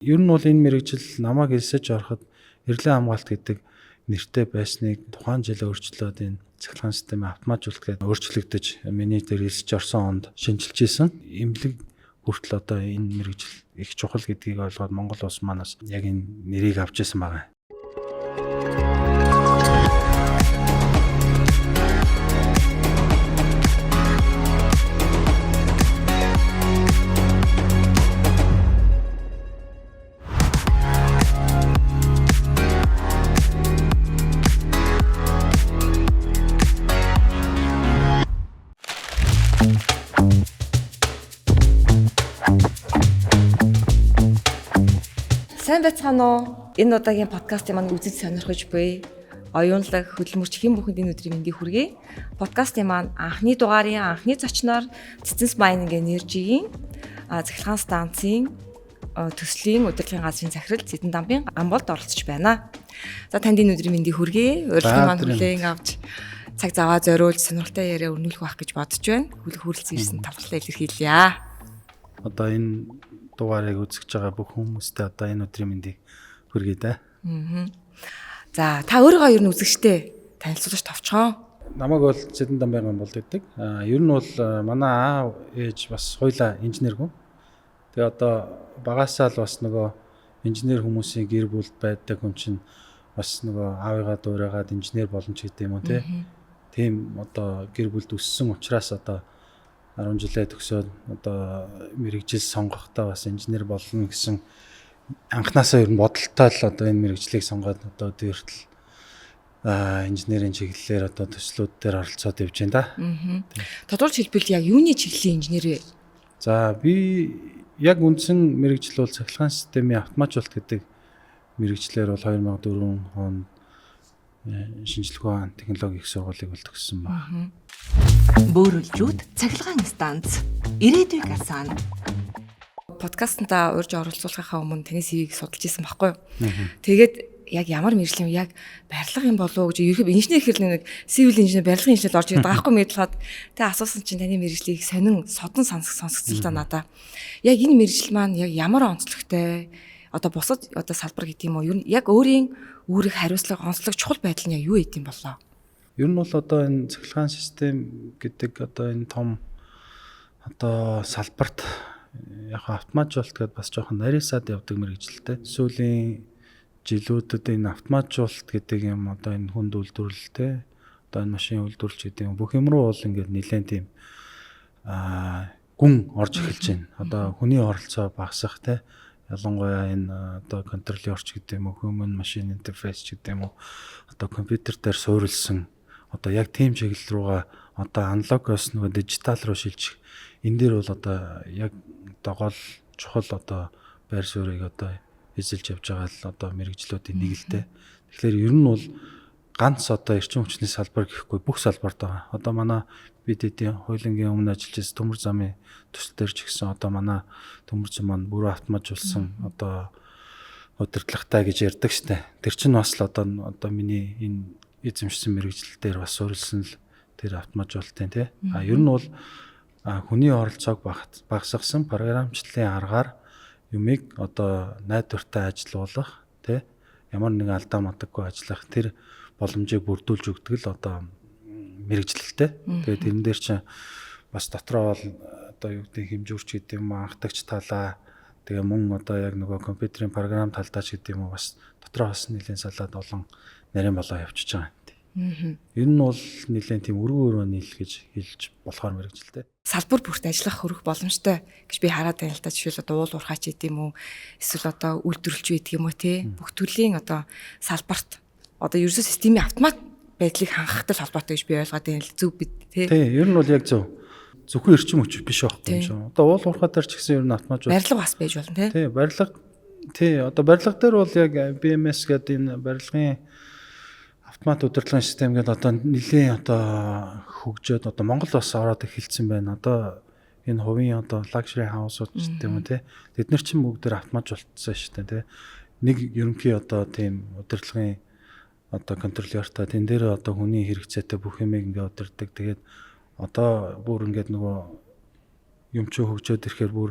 Ер нь бол энэ мэргэжил намайг элсэж ороход эрдэнэ хамгаалт гэдэг нэртэй байсныг тухайн жил өөрчлөөд энэ цахилгаан системийн автоматжуулалт гэдэг өөрчлөгдөж миний дээр элсэж орсон онд шинжилж исэн. Эмнэлэг хүртэл одоо энэ мэргэжил их чухал гэдгийг ойлгоод Монгол улс манаас яг энэ нэрийг авч ирсэн байна. Сайн байцгаана уу? Энэ удаагийн подкастыг маань үзэж сонирхож буй оюунлаг хөдөлмөрч хэн бүхэнд энэ өдрийн мэндийг хүргэе. Подкастын маань анхны дугаарын анхны зочноор Цэцэнс Mining Energy-ийн цахилгаан станцын төслийн удирдлагын газрын захирал Зэдэн Дамбын амболд оролцож байна. За танд энэ өдрийн мэндийг хүргэе. Урилгын маань хүлээн авч цаг заваа зориулж сонирхолтой яриа өрнүүлэх байх гэж бодож байна. Хүрэлцэн ирсэн талархлаа илэрхийлье. Одоо энэ дугаарыг үзэж байгаа бүх хүмүүстээ одоо энэ өдрийн мэндийг хүргэе да. За та өөрийгөө ер нь үзэгчтэй танилцуулж товчхон. Намайг бол Зэдэн Дамбын амболд гэдэг. Ер нь бол манай аав ээж бас хоёлаа инженер хүн. Тэгээ одоо багасаа л бас нөгөө инженер хүмүүсийн гэр бүлд байдаг хүн чинь бас нөгөө аавыгаа дуурайгаад инженер болно ч гэдэг юм уу тийм одоо гэр бүлд өссөн учраас одоо 10 жилээ төгсөөд одоо мэрэгжил сонгохдоо бас инженер болно гэсэн анхнаасаа ер нь бодолтой л одоо энэ мэрэгжлийг сонгоод одоо дээртэл инженерийн чиглэлээр одоо төслүүд дээр оролцоод явж байна да. Тодорхойлж хэлбэл яг юуны чиглэлийн инженер вэ? За би яг үндсэн мэрэгжил бол цахилгаан системийн автоматжуулалт гэдэг мэрэгжлэр бол 2004 онд шинжилгээ технологийн их сургуулийг бол төгссөн байна. Бөөрөлжүүд цахилгаан станц ирээдүйг асан. Подкастнда урьж оролцуулахаа өмнө таны CV-г судалж исэн байхгүй юу? Тэгээд яг ямар мэргэжил юм яг барилга юм болов уу гэж ерөөхдөө инженер гэхэл нэг civil engineer барилгын инженер орж ирээд байгаа байхгүй мэдлээд тэгээд асуусан чинь таны мэргэжлийг сонин содон сонсгоцол та надаа. Яг энэ мэргэжил маань яг ямар онцлогтой одоо бусад одоо салбар гэдэг юм уу? Ер нь яг өөрийг хариуцлага онцлог чухал байдал нь яг юу гэдэм болоо? Ер нь бол одоо энэ цахилгаан систем гэдэг одоо энэ том одоо салбарт яг автоматжуулалт гэдээ бас жоохон нарийсаад явдаг мэргэжилтэй. Сүүлийн жилүүдэд энэ автоматжуулалт гэдэг юм одоо энэ хүнд үйлдвэрлэлтэй одоо энэ машин үйлдвэрлэж гэдэг юм бүх юм руу бол ингээд нэлээд тийм гүн орж эхэлж байна. Одоо хүний оролцоо багасах те ялангуяа энэ одоо контролын орч гэдэг юм уу, human machine interface гэдэг юм уу, одоо компьютер дээр суурилсан одоо яг тийм чиглэл рүүгээ одоо аналогоос нөгөө дижитал руу шилжих. Энэ дээр бол одоо яг одоо гол чухал одоо байр суурийг одоо эзэлж явж байгаа л одоо мэргэжлүүдийн нэг л дээ. Тэгэхээр ер нь бол ганц одоо эрчим хүчний салбар гэхгүй бүх салбарт байгаа. Одоо манай бид эдийн хуулингийн өмнө ажиллаж байсан төмөр замын төсөл дээр ч гэсэн одоо манай төмөр зам маань бүр автоматжуулсан одоо удирдлагатай гэж ярьдаг штэ. Тэр чинь бас л одоо миний энэ эзэмшсэн мэргэжил дээр бас суурилсан л тэр автоматжуулалтын тий. Ер нь бол хүний оролцоог багасгасан програмчлалын аргаар юмыг одоо найдвартай ажилуулах тий ямар нэгэн алдаа мадаггүй ажиллах тэр боломжийг бүрдүүлж өгдөг л одоо мэргэжилтэй. Тэгээд тэрэн дээр чинь бас дотроо бол одоо юу гэдэг хэмжүүрч гэдэг юм анхдагч талаа тэгээ мөн одоо яг нөгөө компьютерийн програм талдаа ч гэдэг юм уу бас дотроо бас нэлээд салаад олон нарийн болоо явчихж байгаа юм. Ер нь бол нэлээд тийм өргөн өрөө нийл гэж хэлж болохоор мэргэжилтэй. Салбар бүрт ажиллах хөрөх боломжтой гэж би хараад байна л да. Жишээл одоо уул уурхаач гэдэг юм уу эсвэл одоо үйлдвэрлэж байдаг юм уу те бүх төрлийн одоо салбарт одоо ерөөсөө системийн автомат байдлыг хангахтай холбоотой гэж би ойлгоод байна л зөв бид те. Тий, ер нь бол яг зөв. Зөвхөн эрчим хүч биш байхгүй юм шүү. Одоо уул уурхаа дээр ч гэсэн ер нь автоматжуулалт. Барилга бас байж болно те. Тий, барилга. Тий, одоо барилга дээр бол яг BMS гэдэг энэ барилгын автомат удирдлагын систем гэдэг одоо нэлийн одоо хөгжөөд одоо Монгол бас ороод эхэлсэн байна. Одоо энэ хувийн одоо luxury house-ууд гэдэг юм те. Тэд нар чинь бүгдээр автоматжуулсан шүү дээ те. Нэг ерөнхий одоо тийм удирдлагын одоо контролертай тэн дээр одоо хүний хэрэгцээтэй бүх юмыг ингээд удирдаг. Тэгээд одоо бүр ингээд нөгөө юм чи хөгжөөд ирэхээр бүр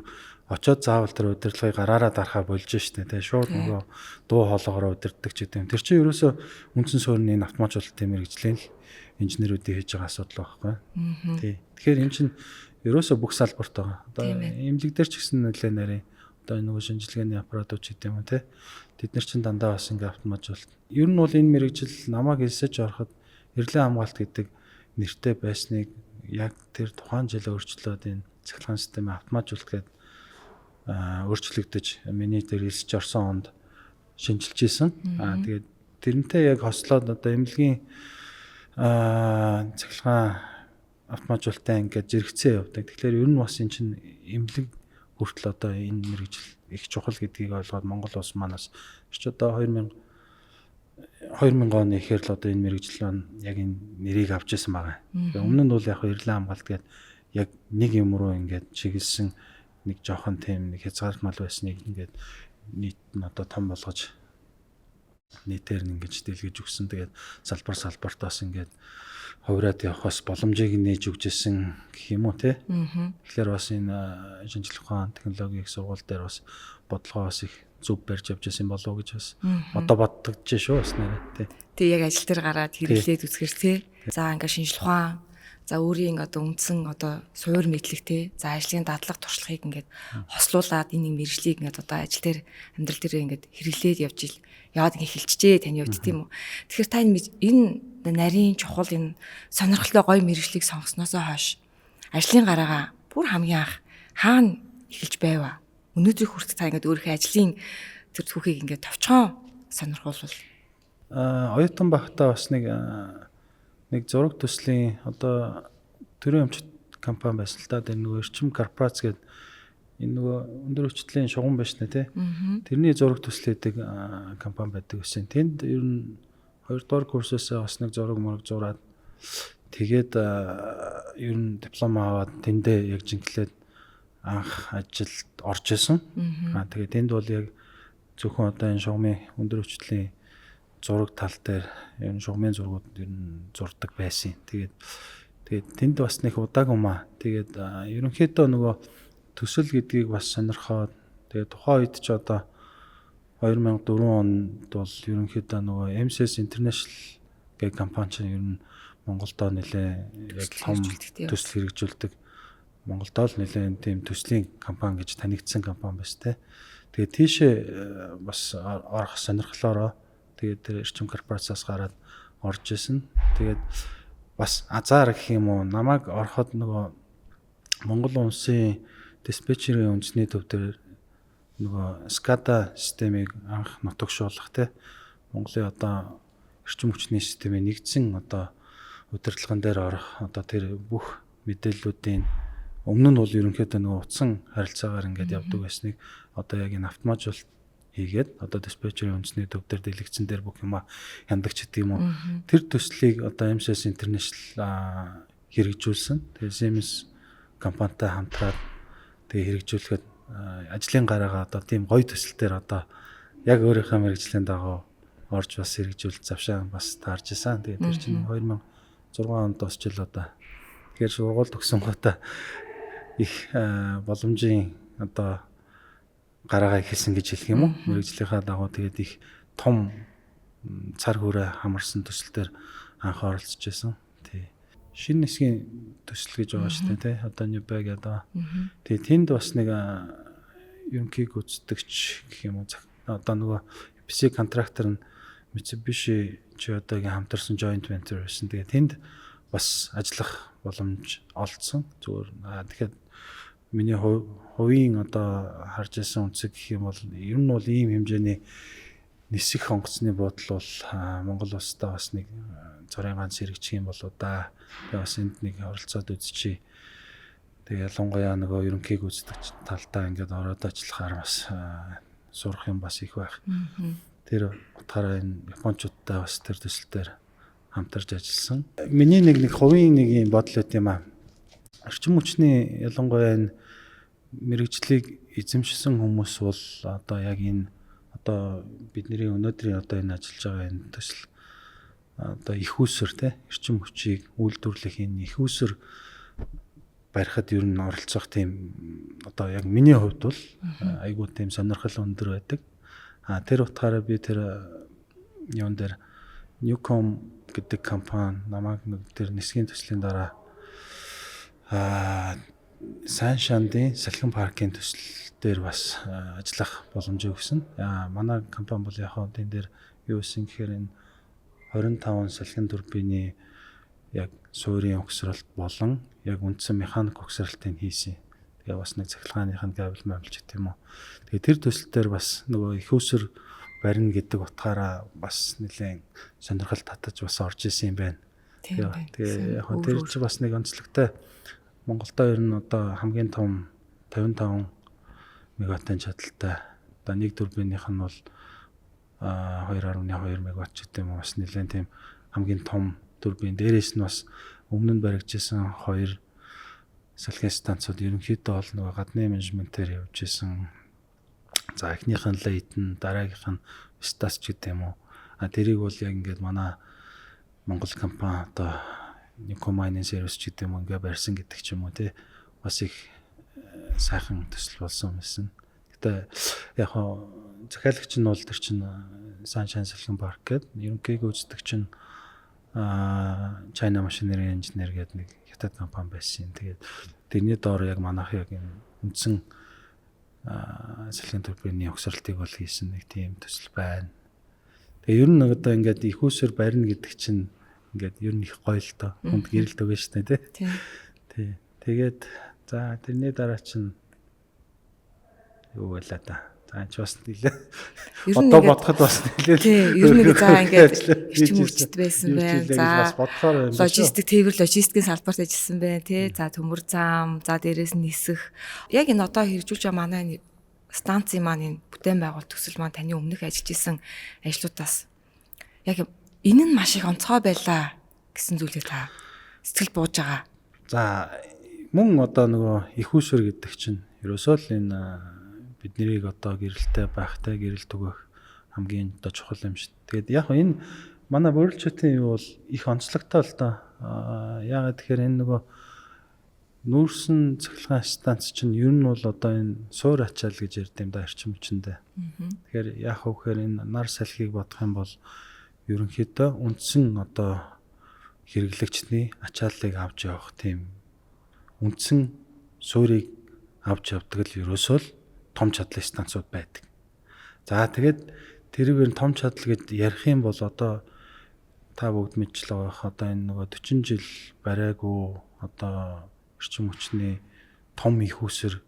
очоод заавал тэр удирдлагыг гараараа дарахаа болж штэ тий. Шууд нөгөө дуу хоолоогоор удирддаг ч гэдэг юм. Тэр чинь ерөөсөө үндсэн суурьны энэ автоматжуулалтын мэрэгжлийн л инженерүүдийн хийж байгаа асуудал байхгүй. Тий. Тэгэхээр эн чинь ерөөсөө бүх салбарт байгаа. Одоо эмнэлэг дээр ч гэсэн нэлээд нарийн одоо нөгөө шинжилгээний аппаратууд ч гэдэг юм тий. Тэд нар чинь дандаа бас ингээ автоматжуулалт. Ер нь бол энэ мэрэгжил намайг элсэж ороход эрдэнэ хамгаалалт гэдэг нэртэй байсныг яг тэр тухайн жил өөрчлөөд энэ цахилгаан системээ автоматжуулалт гэдэг өөрчлөгдөж миний дээр элсэж орсон онд шинжилж исэн. Тэгээд тэрнтэй яг хослоод одоо эмнэлгийн цахилгаан автоматжуулалтаа ингээд зэрэгцээ явдаг. Тэгэхээр ер нь бас эн чинь эмнэлэг хүртэл одоо энэ мэрэгжил их чухал гэдгийг ойлгоод Монгол улс манаас ч одоо 2000 оны ихэр л одоо энэ мэрэгжил маань яг энэ нэрийг авч ирсэн байгаа. Тэгээ өмнө нь бол яг эрдэнэ хамгаалалт гэдэг яг нэг юм руу ингээд чиглэсэн нэг жоохон тийм нэг хязгаарлалт мал байсныг ингээд нийт нь одоо том болгож нийтээр нь ингэж дэлгэж өгсөн. Тэгээд салбартаас ингээд хувраад явахаас боломжийг нээж өгчээсэн гэх юм уу те. Тэгэхээр бас энэ шинжлэх ухаан технологийн их сургууль дээр бас бодлогоос их зөв барьж явж байсан болов уу гэж бас одоо боддогч шүү бас нэрээ тий. Тэгээ яг ажил дээр гараад хэрэглээд үзэхэр тий. За ингээ шинжлэх ухаан, за өөрийн одоо үндсэн одоо суур мэдлэг тий. За ажлын дадлага туршлагыг ингээд хослуулад энэ мэрэгжлийг ингээд одоо ажил дээр амьдрал дээр ингээд хэрэглээд явж яваад ингээ хэлчихжээ таны хувьд тийм үү. Тэгэхээр та энэ нарийн чухал энэ сонирхолтой гоё мэрэгжлийг сонгосноосоо хойш ажлын гараагаа бүр хамгийн анх хаана эхэлж байваа? Өнөөдрийг хүртэл та ингээд өөрийнхөө ажлын тэр түүхийг ингээд товчхон сонирхолвол оюутан багтаа бас нэг зураг төслийн одоо төрийн өмчт компани байсан л да. Тэр нөгөө Эрчим корпорац гэдэг энэ нөгөө өндөр хүчлийн шугам байсан нэ тий. Тэрний зураг төслөдөг компани байдаг гэсэн. Тэнд ер нь 2 дугаар курсээс бас нэг зураг зураад тэгээд ер нь диплом аваад тэндээ яг жинхлээд анх ажилд орж исэн. Тэгээд тэнд бол яг зөвхөн одоо энэ шугамын өндөр хүчлийн зураг тал дээр энэ шугамын зургууд ер нь зурдаг байсан. Тэгээд тэнд бас нэг удааг юмаа. Тэгээд ерөнхийдөө нөгөө төсөл гэдгийг бас сонирхоод тэгээд тухайн үед ч одоо 2004 онд бол ерөнхийдөө нөгөө MCS International гэх компани чинь ер нь Монголдо нэлээ яг том төсөл хэрэгжүүлдэг. Монголдо л нэлээд тийм төслийн компани гэж танигдсан компани байна те. Тэгээд тийшээ бас орох сонирхлоороо тэгээд тэр Эрчим корпорацаас гараад орж исэн. Тэгээд бас азар гэх юм уу намайг ороход нөгөө Монгол улсын диспетчерийн үндэсний төв дээр нөгөө SCADA системийг анх нутагшуулах те. Монголын одоо эрчим хүчний системийн нэгдсэн одоо удирдлагын дээр орох одоо тэр бүх мэдээллүүдийн өмнө нь бол ерөнхийдөө нөгөө утсан харилцаагаар ингээд явдаг байсныг одоо яг энэ автоматжуулалт хийгээд одоо диспетчерийн үндэсний төв дээр дэлгэцэн дээр бүх юма хяндаг ч гэдэг юм уу. Тэр төслийг одоо MCS International хэрэгжүүлсэн. Тэгээ Siemens компанитай хамтраад тэгээ хэрэгжүүлэхэд ажлын гараагаа одоо тийм гоё төсөл дээр одоо яг өөрийнхөө мэргэжлийн дагуу орж бас хэрэгжүүлэлт завшаа бас таарж исэн. Тэгээ тэр чинь 2006 онд тусч л одоо тэгэхээр сургууль төгсөн гутаа их боломжийн одоо гараагаа ихэлсэн гэж хэлэх юм уу? Мэргэжлийнхаа дагуу тэгээд их том цар хүрээ хамарсан төсөлтөөр анх оролцож байсан. Тий. Шинэ нисгийн төсөл гэж байгаа шүү дээ, тий. Одоо Нюбэг одоо. Тэгээд тэнд бас нэг ерөнхийг гүйцэтгэгч гэх юм уу? Одоо нөгөө EPC контрактор нь Mitsubishi Toyota-гийн хамтарсан joint venture байсан. Тэгээд тэнд бас ажиллах боломж олдсон. Зүгээр тэгэхээр миний хувийн одоо харж байсан үнцэг гэх юм бол ер нь бол ийм хэмжээний нисэх онгоцны бодол бол Монгол улстай бас нэг цорын ганц хэрэгжих юм болоо да. Тэгээ бас энд нэг оролцоод үзчихье. Тэгээ ялангуяа нөгөө ерөнхийг гүйцэтгэгч талтаа ингээд ороод ажиллахаар бас сурах юм бас их байх. Тэр утгаараа энэ японочдтой бас тэр төсөлтөөр хамтарч ажилласан. Миний нэг хувийн нэг юм бодол өгд юм аа. Орчин хүчний ялангуяа энэ мэрэгжлийг эзэмшсэн хүмүүс бол одоо яг энэ одоо бидний өнөөдрийн одоо энэ ажиллаж байгаа энэ төсөл одоо их усэр те эрчим хүчийг үйлдвэрлэх энэ их усэр барихад ер нь оролцох тийм одоо яг миний хувьд бол айгүй тийм сонирхол өндөр байдаг. Тэр утгаараа би тэр юун дээр Newcom гэдэг компани намайг тэр нисгийн төслийн дараа Sunshine-ийн салхин паркийн төсөл дээр бас ажиллах боломжийг өгсөн. Манай компани бол яг хоо энэ дээр юу гэсэн гэхээр энэ 25 салхин турбины яг суурийн угсралт болон яг үндсэн механик угсралтыг хийсэн. Тэгээ бас нэг цахилгааных нь кабель мамлж гэх юм уу. Тэгээ тэр төсөл дээр бас нөгөө их усэр барина гэдэг утгаараа бас нэлээд сонирхол татаж бас орж исэн юм байна. Тэгээ яг тэр чинь бас нэг онцлогтой. Монголдо ер нь одоо хамгийн том 55 мегаваттын чадалтай. Одоо нэг турбиных нь бол 2.2 мегаватт гэдэг юм бас нэлээд тийм хамгийн том турбин. Дээрээс нь бас өмнө нь баригдсан 2 салхин станцууд ерөнхийдөө бол нөгөө гадны менежментээр явж исэн. За эхнийх нь Layton, дараагийнх нь Vestas ч гэдэг юм уу. Тэрийг бол яг ингээд манай Монгол компани одоо Newcom Mining Service ч гэдэг юм ингээ барьсан гэдэг ч юм уу тий. Бас их сайхан төсөл болсон байсан. Гэтэ яг хоо захиалагч нь бол тэр чинь Sunshine салхин парк гэдэг ерөнхийдөө гүйцэтгэгч нь China Machinery Engineer гэдэг нэг хятад компани байсан. Тэгээд тэрний доор яг манайх яг юм үндсэн салхин турбины угсралтыг бол хийсэн нэг тийм төсөл байна. Тэгээ ер нь одоо ингээд их усэр барина гэдэг чинь ингээд ер нь их гоё л доо. Хүнд гэрэлт өгнө шүү дээ тий. Тэгээд за тэрний дараа чинь юу байлаа да. За ч бас нэлээ. Одоо бодоход бас нэлээ. Тий, ер нь за ингээд ирчим хүчтэй байсан байна. За бодохоор байна. Логистик, тээвэр логистикийн салбарт ажилласан байна тий. За төмөр зам, за дээрээс нь нисэх. Яг энэ одоо хэрэгжүүлж байгаа манай станцын маань энэ бүтээн байгуулалт төсөл маань таны өмнөх ажиллаж исэн ажлуудаас яг энэ нь маш их онцгой байлаа гэсэн зүйлийг та сэтгэл бууж байгаа. За мөн одоо нөгөө их усүр гэдэг чинь ерөөсөө л энэ биднийг одоо гэрэлтэй байхтай гэрэл түгэх хамгийн одоо чухал юм шүү. Тэгээд яг энэ манай бүрэлдэхүүн юу бол их онцлогтой л доо. Яагаад тэгэхээр энэ нөгөө нүүрсэн цахилгаан станц чинь ер нь бол одоо энэ суур ачаал гэж ярьд юм да эрчим хүчиндээ. Тэгэхээр яг хөөхөр энэ нар салхийг бодох юм бол ерөнхийдөө үндсэн одоо хэрэглэгчний ачааллыг авч явах тийм үндсэн суурийг авч явдаг л ерөөсөө л том чадлын станцууд байдаг. За тэгээд тэрээр том чадал гэж ярих юм бол одоо та бүгд мэдчихэл байгаа. Одоо энэ нөгөө 40 жил бариагүй одоо эрчим хүчний том их усэр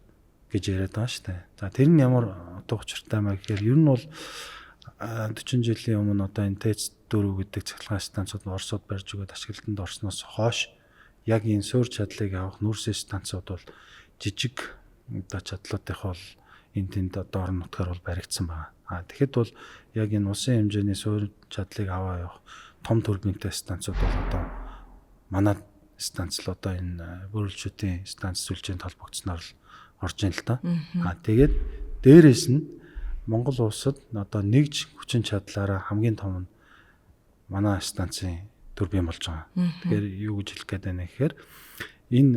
гэж яриад байгаа шүү дээ. За тэр нь ямар одоо учиртай маа гэхээр ер нь бол 40 жилийн өмнө одоо энэ ТЭЦ 4 гэдэг цахилгаан станцууд нь Оросод барьж өгöd ашиглалтанд орсноос хойш яг энэ суур чадлыг авах нүүрсийн станцууд бол жижиг одоо чадлуудынх бол энэ тэнд одоо орон нутгаар бол баригдсан байна. Тэгэхэд бол яг энэ улсын хэмжээний суур чадлыг аваа явах том турбинтэй станцууд бол одоо манай станц л одоо энэ бүрэлдэхүүн станц сүлжээнд холбогдсноор л орж ийн л та. Тэгээд дээрээс нь Монгол улсад одоо нэгж хүчин чадлаараа хамгийн том нь манай станцын турбин болж байгаа. Тэгэхээр юу гэж хэлэх гээд байна гэхээр энэ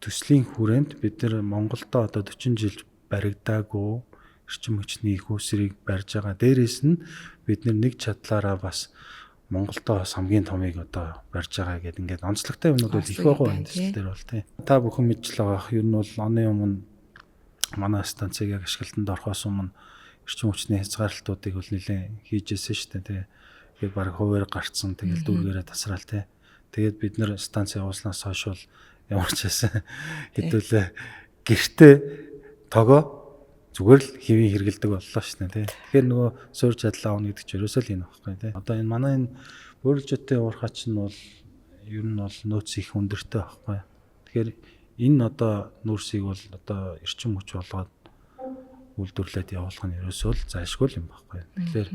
төслийн хүрээнд бид нар Монголдо одоо 40 жил баригдаагүй эрчим хүчний их усрыг барьж байгаа. Дээрээс нь бид нэг чадлаараа бас Монголдо бас хамгийн томыг одоо барьж байгаа гэдэг ингээд онцлогтой юмнууд бол их байгаа энэ төсөл дээр бол тий. Та бүхэн мэдчихэл байгаа. Ер нь бол оны өмнө манай станцыг яг ашиглалтанд орохоос өмнө эрчим хүчний хязгаарлалтуудыг бол нэлээд хийжсэн шүү дээ тий. Тэгээд баг хуваар гарцсан тэгэл дүүргээрээ тасраал тий. Тэгээд бид нэр станц явуулснаас хойш бол ямар ч байсан хэдүүлээ гэртээ тогоо зүгээр л хэвийн хэрэгэлдэг боллоо шнэ тий. Тэгэхээр нөгөө суур чадлаа авах гэдэг чинь ерөөсөө л энэ байхгүй тий. Одоо энэ манай энэ бүрэлдэхүүн уурхач нь бол ер нь бол нөөц их өндөртэй байхгүй. Тэгэхээр энэ одоо нүүрсийг бол одоо эрчим хүч болгоод үйлдвэрлээд явуулах нь ерөөсөө л зайлшгүй юм байхгүй. Тэгэхээр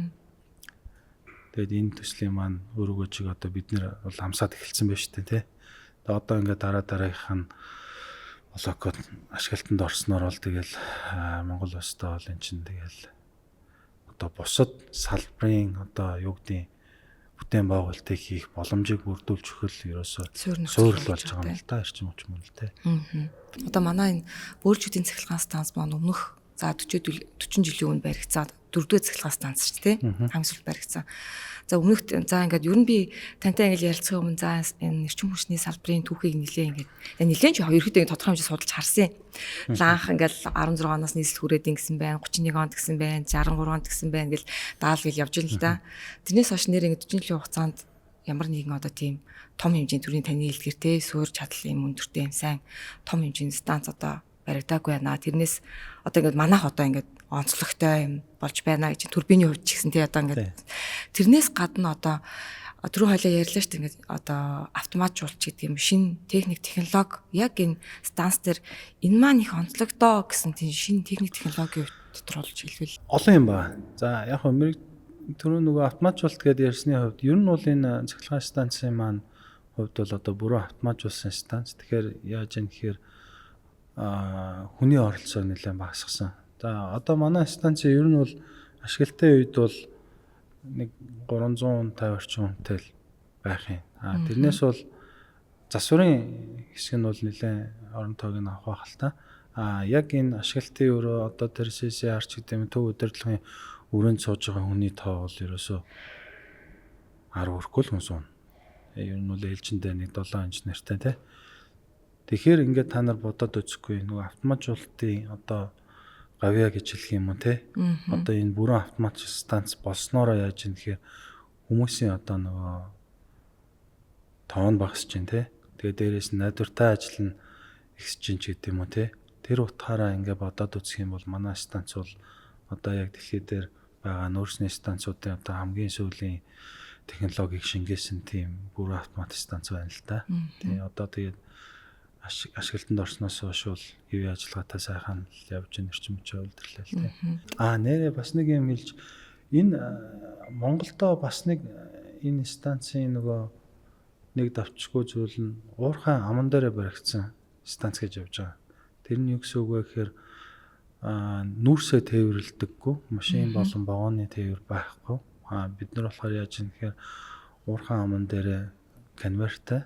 тэгээд энэ төслийн маань өөрөөгөө чиг одоо бид нэр бол хамсаад эхэлсэн байж тээ тий. Тэгээд одоо ингээд дараагийнх нь блокод ашиглалтанд орсноор бол тэгэл Монгол улстай бол эн чинь тэгэл одоо бусад салбарын одоо юу гэдэг бүтээн байгуулалтыг хийх боломжийг бүрдүүлж өгөх ерөөсөө суурил болж байгаа юм л да эрчим хүч мөн л те. Одоо манай энэ бөөрчүүдийн цахилгаан станц маань өмнөх за 40 жилийн өмнө баригдсан 4-р цахилгаан станц шүү дээ. Хамгийн сүүлд баригдсан. За өмнөх за ингээд ер нь би тантай ингээд ярилцсан өмнө за энэ эрчим хүчний салбарын түүхийг нэлээд ч ерөөхдөө тодорхой хэмжээ судалж харсан. Лаанх ингээд 16 оноос нийслэл хүрээд ингэсэн байна, 31 онд гэсэн байна, 63 онд гэсэн байна гэл даал гэл явж байна л да. Тэрнээс хойш нэр ингээд 40 жилийн хугацаанд ямар нэгэн одоо тийм том хэмжээний төрлийн таны илтгэртэй суурь чадал юм өндөртэй юм сайн том хэмжээний станц одоо баригдаагүй байна. Тэрнээс одоо ингээд манайх одоо ингээд онцлогтой юм болж байна гэж турбиний хувьд ч гэсэн тий одоо ингээд тэрнээс гадна одоо түрүү хойлоо ярьлаа шүү дээ ингээд одоо автоматжуулч гэдэг юм шинэ техник технологи яг энэ станц дээр энэ маань их онцлогдоо гэсэн тийм шинэ техник технологийн дотор болж хэлвэл олон юм ба. За яг хөө түрүү нөгөө автоматжуулалт гэдээ ярьсны хувьд ер нь бол энэ цахилгаан станцын маань хувьд бол одоо бүрэн автоматжуулсан станц. Тэгэхээр яаж юм гэхээр хүний оролцоог нэлээд багасгасан. За одоо манай станцын ер нь бол ашиглалтын үед бол нэг 350 орчим хүнтэй л байх юм. Тэрнээс бол засварын хэсэг нь бол нэлээд орон тойг нь авах байх л та. Яг энэ ашиглалтын өрөө одоо тэр CCR ч гэдэг юм төв удирдлагын өрөөнд сууж байгаа хүний тоо бол ерөөсөө 10 хүрэхгүй л хүн суун. Ер нь бол ээлжиндээ нэг 7 инженертэй тий. Тэгэхээр ингээд та нар бодоод үзэхгүй нөгөө автоматжуулалтын одоо гавья гэж хэлэх юм уу те. Одоо энэ бүрэн автомат станц болсноороо яаж юм тэгэхээр хүмүүсийн одоо нөгөө тоон багасж байна те. Тэгээ дээрээс нь найдвартай ажил нь ихсэж чинь ч гэдэг юм уу те. Тэр утгаараа ингээд бодоод үзэх юм бол манай станц бол одоо яг дэлхийд дээр байгаа нөөцний станцуудын одоо хамгийн сүүлийн технологиг шингээсэн тийм бүрэн автомат станц байна л да. Тэгээ одоо тэгээд ашиглалтанд орсноос хойш бол хэвийн ажиллагаатай сайхан явж байгаа эрчим хүчээ удирлаа л дээ. Нэрээ бас нэг юм хэлж энэ Монголдо бас нэг энэ станцын нөгөө нэг давчгүй зүйл нь уурхайн аман дээрээ баригдсан станц гэж явж байгаа. Тэр нь юу гэсэн үг вэ гэхээр нүүрсээ тээвэрлдэггүй, машин болон вагоны тээвэр байхгүй. Бид нар болохоор яаж юм гэхээр уурхайн аман дээрээ конвертай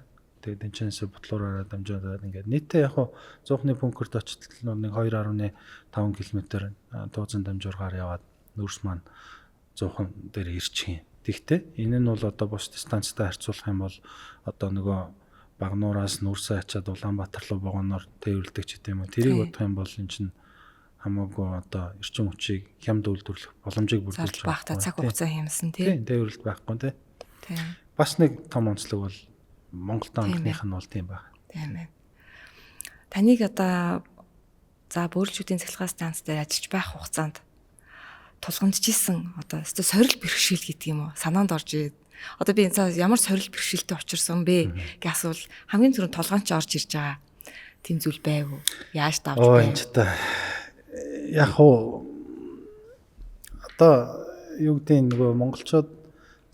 тэгээд энэчнээс ботлоороо дамжуулаад ингээд нийтээ яг хуу 100-ны бункерт очтол нэг 2.5 км дууцан дамжуургаар яваад нүүрс маань 100хан дээр ирчих юм. Тэгтээ энэ нь бол одоо бус станцтай харьцуулах юм бол одоо нөгөө Багнуураас нүүрсээ ачаад Улаанбаатар руу вагоноор тээвэрлдэг ч гэдэм юм. Тэрийг бодох юм бол энэ чинь хамаагүй одоо эрчим хүчийг хямд үйлдвэрлэх боломжийг бүрдүүлж байгаа. Багтаа цаг хугацаа хямсан тий. Тээвэрлэлт байхгүй тий. Бас нэг том онцлог бол Монголд анхных нь бол тийм байна. Тийм ээ. Таныг одоо за бөөрөлчүүдийн цахилгаан станц дээр ажиллаж байх хугацаанд тулгамдчихсэн одоо сорил бэрхшээл гэдэг юм уу санаанд орж ирээд одоо би энэ ямар сорил бэрхшээлтэй очирсан бэ гэж асуул хамгийн түрүүнд толгоонч орж ирж байгаа тийм зүйл байв уу? Яаж давж байв? Яг уу одоо юу гэдэг нөгөө монголчууд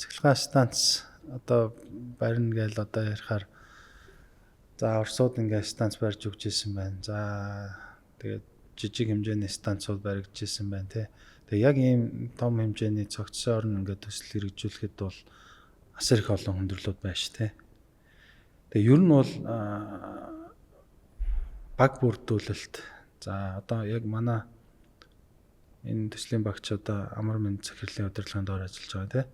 цахилгаан станц одоо барина гээл одоо ярихаар за Оросууд ингээ станц барьж өгч ирсэн байна. За тэгээд жижиг хэмжээний станцууд баригдчихсэн байна тий. Тэгээ яг ийм том хэмжээний цогцсоор нь ингээ төсөл хэрэгжүүлэхэд бол асар их олон хүндрэлүүд байна ш тий. Тэгээ ер нь бол баг бүрдүүлэлт. За одоо яг манай энэ төслийн багч одоо амар мэнд захирлын удирдлагын доор ажиллаж байгаа тий.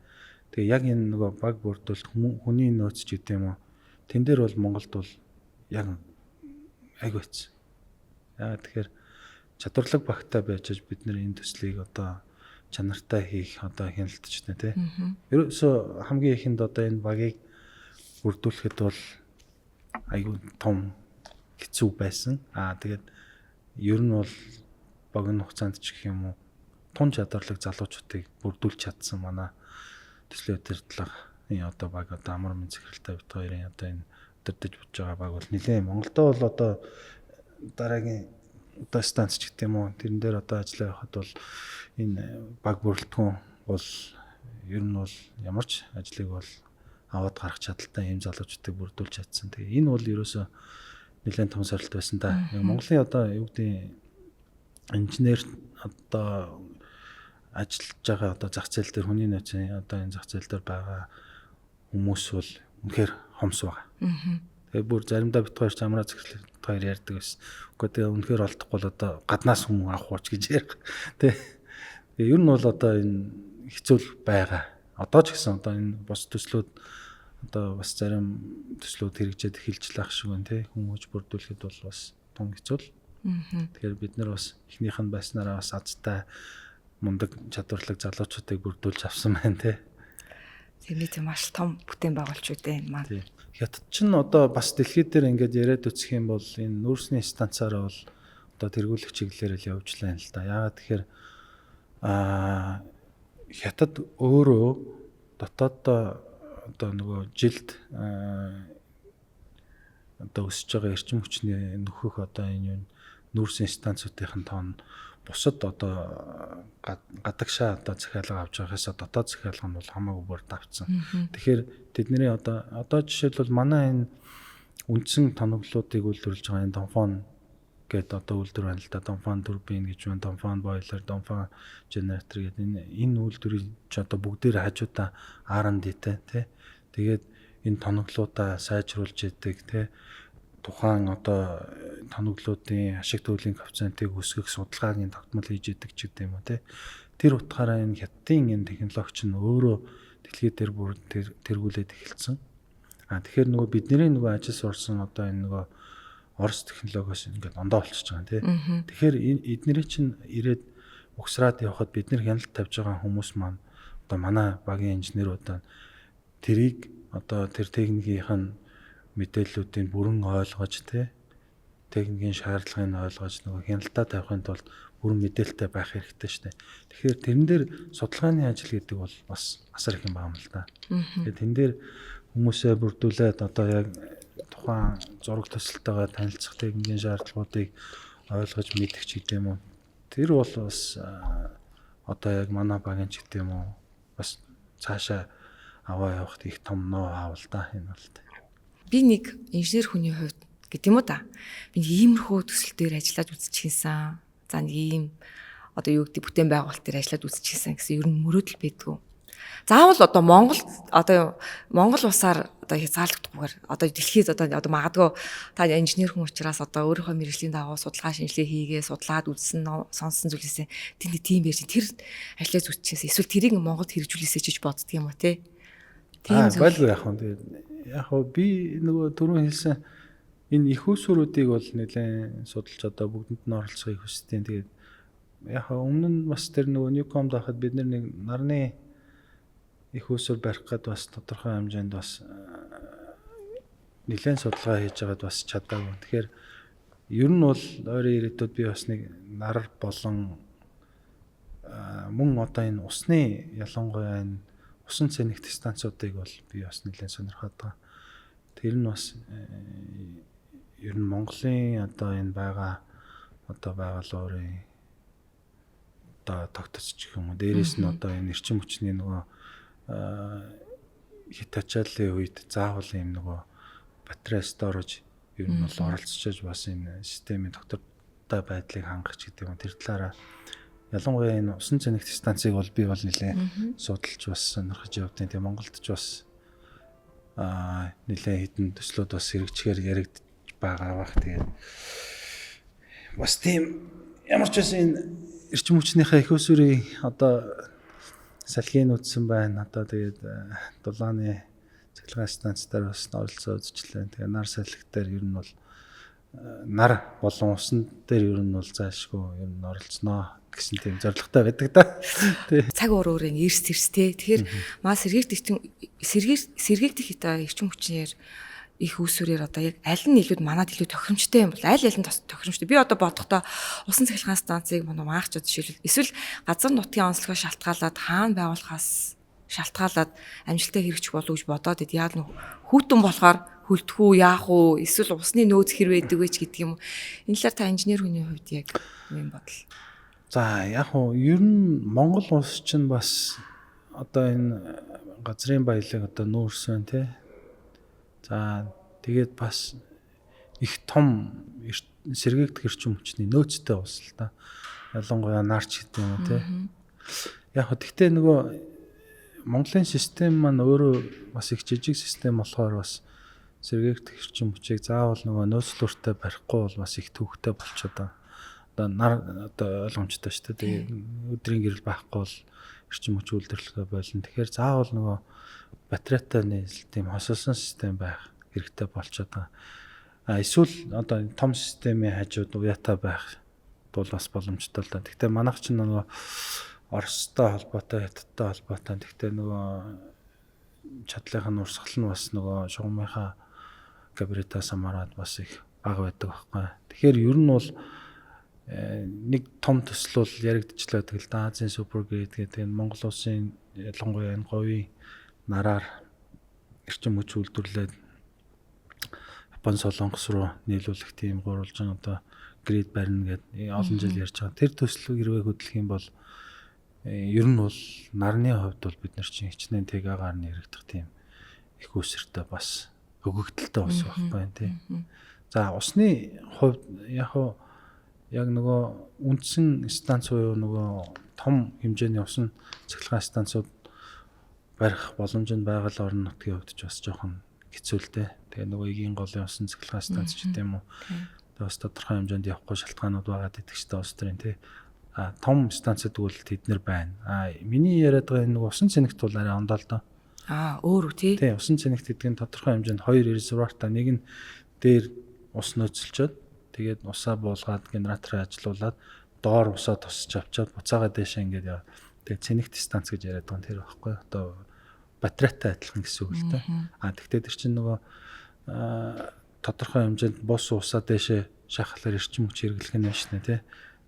Тэгээ яг энэ нөгөө баг бүрдүүлэлт хүний нөөц ч гэдэг юм уу. Тэн дээр бол Монголд бол яг айгүй хэцүү. Яагаад тэгэхээр чадварлаг багтай байж бид нэр энэ төслийг одоо чанартай хийх одоо хяналтч нэ тий. Ерөөсөө хамгийн ихэнд одоо энэ багийг бүрдүүлэхэд бол айгүй том хэцүү байсан. Тэгээд ер нь бол богино хугацаанд ч гэх юм уу тун чадварлаг залуучуудыг бүрдүүлж чадсан манай төслийн удирдлагын одоо баг одоо амар мэнд захиралтай бит хоёрын одоо энэ удирдах болж байгаа баг бол нэлээд Монголдо бол одоо дараагийн одоо станц ч гэдэг юм уу тэрэн дээр одоо ажиллаа явахад бол энэ баг бүрэлдэхүүн бол ер нь бол ямар ч ажлыг бол аваад гарах чадaltaй юм залуучуудыг бүрдүүлж чадсан. Тэгээ энэ бол ерөөсөө нэлээд том сорилт байсан та. Монголын одоо юу гэдэг инженер одоо ажиллаж байгаа одоо зах зээл дээр хүний нөөцийн одоо энэ зах зээл дээр байгаа хүмүүс бол үнэхээр хомс байгаа. Тэгээ бүр заримдаа бит хоёр ч амраа зэхлэр хоёр ярьдаг байсан. Үгүй тэгээ үнэхээр олдохгүй бол одоо гаднаас хүмүүс авах ууч гэж ярих. Тэ. Тэгээ ер нь бол одоо энэ хэцүү байгаа. Одоо ч гэсэн одоо энэ бос төслүүд одоо бас зарим төслүүд хэрэгжээд эхэлж лах шиг байна тий. Хүмүүж бүрдүүлэхэд бол бас тун хэцүү л. Тэгэхээр бид нар бас эхнийх нь байснараа бас азтай мундаг чадварлаг залуучуудыг бүрдүүлж авсан байна тий. Тэгээд маш том бүтээн байгуулч үдэ энэ маань. Хятад ч нь одоо бас дэлхийд дээр ингээд яриад үсэх юм бол энэ нүүрсний станцаараа бол одоо тэргүүлэх чиглэлээр л явж лайн л да. Яагаад тэгэхээр хятад өөрөө дотооддоо одоо нөгөө жилд одоо өсөж байгаа эрчим хүчний нөхөх одоо энэ нүүрсийн станцуудын тоон бусад одоо гадагшаа одоо захиалга авч байгаасаа дотоод захиалга нь бол хамаагүй бүр давцсан. Тэгэхээр тэдний одоо жишээлбэл манай энэ үндсэн тоноглолуудыг үйлдвэрлэж байгаа энэ Донфон гэдэг одоо үйлдвэр байна л да. Донфон турбин гэж байна, Донфон бойлер, Донфон генератор гэдэг энэ үйлдвэрийг ч одоо бүгдээр хажуудаа R&D-тэй тий. Тэгээд энэ тоноглолуудаа сайжруулж яадаг тий. Тухайн одоо тоноглолуудын ашиг төлөвийн коэффициентийг өсгөх судалгаагийн тогтмол хийж идэг ч гэдэг юм уу тий. Тэр утгаараа энэ хятадын энэ технологич нь өөрөө дэлхийд дээр бүр тэргүүлээд эхэлсэн. Тэгэхээр нөгөө бидний нөгөө ажил сурсан одоо энэ нөгөө Орос технологиос ингээд ондоо болчихж байгаа тий. Тэгэхээр эднэрийн чинь ирээд угсраад явхад бид нар хяналт тавьж байгаа хүмүүс маань одоо манай багийн инженеруудаа тэрийг одоо тэр техникийн мэдээллүүдийг бүрэн ойлгож тий техникийн шаардлагыг ойлгож нөгөө хяналтаа тавихын тулд бүрэн мэдээлэлтэй байх хэрэгтэй шүү дээ. Тэгэхээр тэрэн дээр судалгааны ажил гэдэг бол бас асар их юм байна л да. Тэгээд тэн дээр хүмүүсээ бүрдүүлээд одоо яг тухайн зураг төсөлтөйгөө танилцах техникийн шаардлагуудыг ойлгож мэдэх ч гэдэг юм уу. Тэр бол бас одоо яг манай багийн ч гэдэг юм уу бас цаашаа аваа явахд их том ноо хаавал да энэ бол. Би нэг инженер хүний хувьд гэдэг юм уу та. Би иймэрхүү төсөл дээр ажиллаад үзчихсэн. За нэг ийм одоо юу гэдэг бүтээн байгуулалт дээр ажиллаад үзчихсэн гэсэн ер нь мөрөөдөл байдгүй. Заавал одоо Монгол улсаар одоо хязгаарлагдахгүйгээр одоо дэлхийд одоо магадгүй та инженер хүн учраас одоо өөрийнхөө мэргэжлийн дагуу судалгаа шинжилгээ хийгээ судлаад үзсэн сонссон зүйлээсээ тийм байж тэр ажиллаж үзчихсэн. Эсвэл тэрийг Монголд хэрэгжүүлээсэй гэж боддөг юм уу те. Тийм байлгүй яах вэ? Яг би нөгөө түрүүн хэлсэн энэ их усруудыг бол нэлээд судалж одоо бүгдэнд нь оролцохыг хүсдэг. Тэгээд яг өмнө нь бас тэр нөгөө Newcom дахад бид нэг нарны их уср барих гээд бас тодорхой хэмжээнд бас нэлээд судалгаа хийж байгаад бас чадаагүй. Тэгэхээр ер нь бол ойрын ирээдүйд би бас нэг нар болон мөн одоо энэ усны ялангуяа энэ усан цэнэгт станцуудыг бол би бас нэлээд сонирхоод байгаа. Тэр нь бас ер нь Монголын одоо энэ байгаа одоо байгууллагын одоо тогтцчих юм уу. Дээрээс нь одоо энэ эрчим хүчний нөгөө хитачааллын үед заавал юм нөгөө батарей сторож ер нь бол оролцож бас энэ системийн доктортой байдлыг хангах гэдэг юм. Тэр талаараа ялангуяа энэ усан цэнэгт станцыг бол би бол нэлээд судалж бас сонирхож явдیں۔ Тэгээ Монголд ч бас нэлээд хэдэн төслүүд бас хэрэгжихээр яригдж байгаа бах. Тэгээд бас тийм ямар ч байсан энэ эрчим хүчнийхээ их усрын одоо салхины үтсэн байна. Одоо тэгээд дулааны цахилгаан станц дээр бас оролцоо үзчихлээ. Тэгээд нар салхи дээр ер нь бол нар болон усан дээр ер нь бол заашгүй ер нь оролцсноо гэсэн тийм зорилготой байдаг да. Цаг уурын эрстэй. Тэгэхээр маа сэргийгдэх эрчим хүчээр их усүрээр одоо яг аль нь илүү манад илүү тохиромжтой юм бол аль нь тохиромжтой. Би одоо бодохдоо усан цахилгаан станцыг маагчд жишээлбэл эсвэл газар нутгийн онцлогоо шалтгаалаад хаана байгуулахаас шалтгаалаад амжилттай хэрэгжих болов гэж бодоод яад нь хүүтэн болохоор хөлдөх үү яах уу эсвэл усны нөөц хэр байдаг вэ ч гэдэг юм. Энэ талаар та инженер хүний хувьд яг юу юм бодол? За яг уу ер нь Монгол улс чинь бас одоо энэ газрын баялаг одоо нүүрсэн тий. За тэгээд бас их том сэргээгдэх эрчим хүчний нөөцтэй улс л да. Ялангуяа нарч гэдэг юм тий. Яг гэхдээ нөгөө Монголын систем маань өөрөө бас их жижиг систем болохоор бас сэргээгдэх эрчим хүчийг заавал нөгөө нөөцлөртөө барихгүй бол бас их төвхтэй болчиход байгаа. Одоо ойлгомжтой шүү дээ. Тэгээ өдрийн гэрэл байхгүй бол эрчим хүч үйлдвэрлэгээ болно. Тэгэхээр заавал нөгөө батарейтай нийл тийм хосолсон систем байх хэрэгтэй болчиход байгаа. Эсвэл одоо том системийн хажууд уяатай байх бол бас боломжтой л да. Гэхдээ манайх ч нөгөө Оростой холбоотой, Хятадтай холбоотой. Гэхдээ нөгөө чадлынхаа урсгал нь бас нөгөө шугамынхаа габаритаас хамаарат бас их бага байдаг байхгүй. Тэгэхээр ер нь бол нэг том төсөл бол яригдчихлаа тэгэл Азийн супергрид гэдэг энэ Монгол улсын ялангуяа энэ говийн нараар эрчим хүч үйлдвэрлээд Япон Солонгос руу нийлүүлэх тийм гурвалжин одоо грид барина гэдэг олон жил ярьж байгаа. Тэр төслийг хэрвээ хөдлөх юм бол ер нь бол нарны хувьд бол бид нар чинь хичнээн тэгээгаар нь яригдах тийм их үсэртэй бас өгөгдөлтэй ус байхгүй тий. За усны хувьд яг нөгөө үндсэн станц буюу нөгөө том хэмжээний усан цахилгаан станцууд барих боломж нь байгаль орон нутгийн хувьд ч бас жоохон хэцүү л дээ. Тэгээ нөгөө эгийн голын усан цахилгаан станц ч гэдэм үү. Тэгээ бас тодорхой хэмжээнд явахгүй шалтгаанууд байгаа гэдэг чинь улс төрийн тий. Том станцууд бол тэднэр байна. Миний яриад байгаа энэ усан цэнэгт бол арай ондоо л доо. Өөр үү тий. Тий, усан цэнэгт гэдгийг тодорхой хэмжээнд 2 резервуартай нэг нь дээр ус нөөцөлчөөд тэгээд усаа буулгаад генераторыг ажилуулад доор усаа тусч авчаад буцаага дэшээ ингээд яа. Тэгээд цэнэгт станц гэж яриад байгаа тэр байхгүй. Одоо батарейтай адилхан гэсэн үг л дээ. Тэгтээ тэр чинь нөгөө тодорхой хэмжээнд бус усаа дэшээ шахахлаар эрчим хүч хэрэглэх нь байна шнэ тий.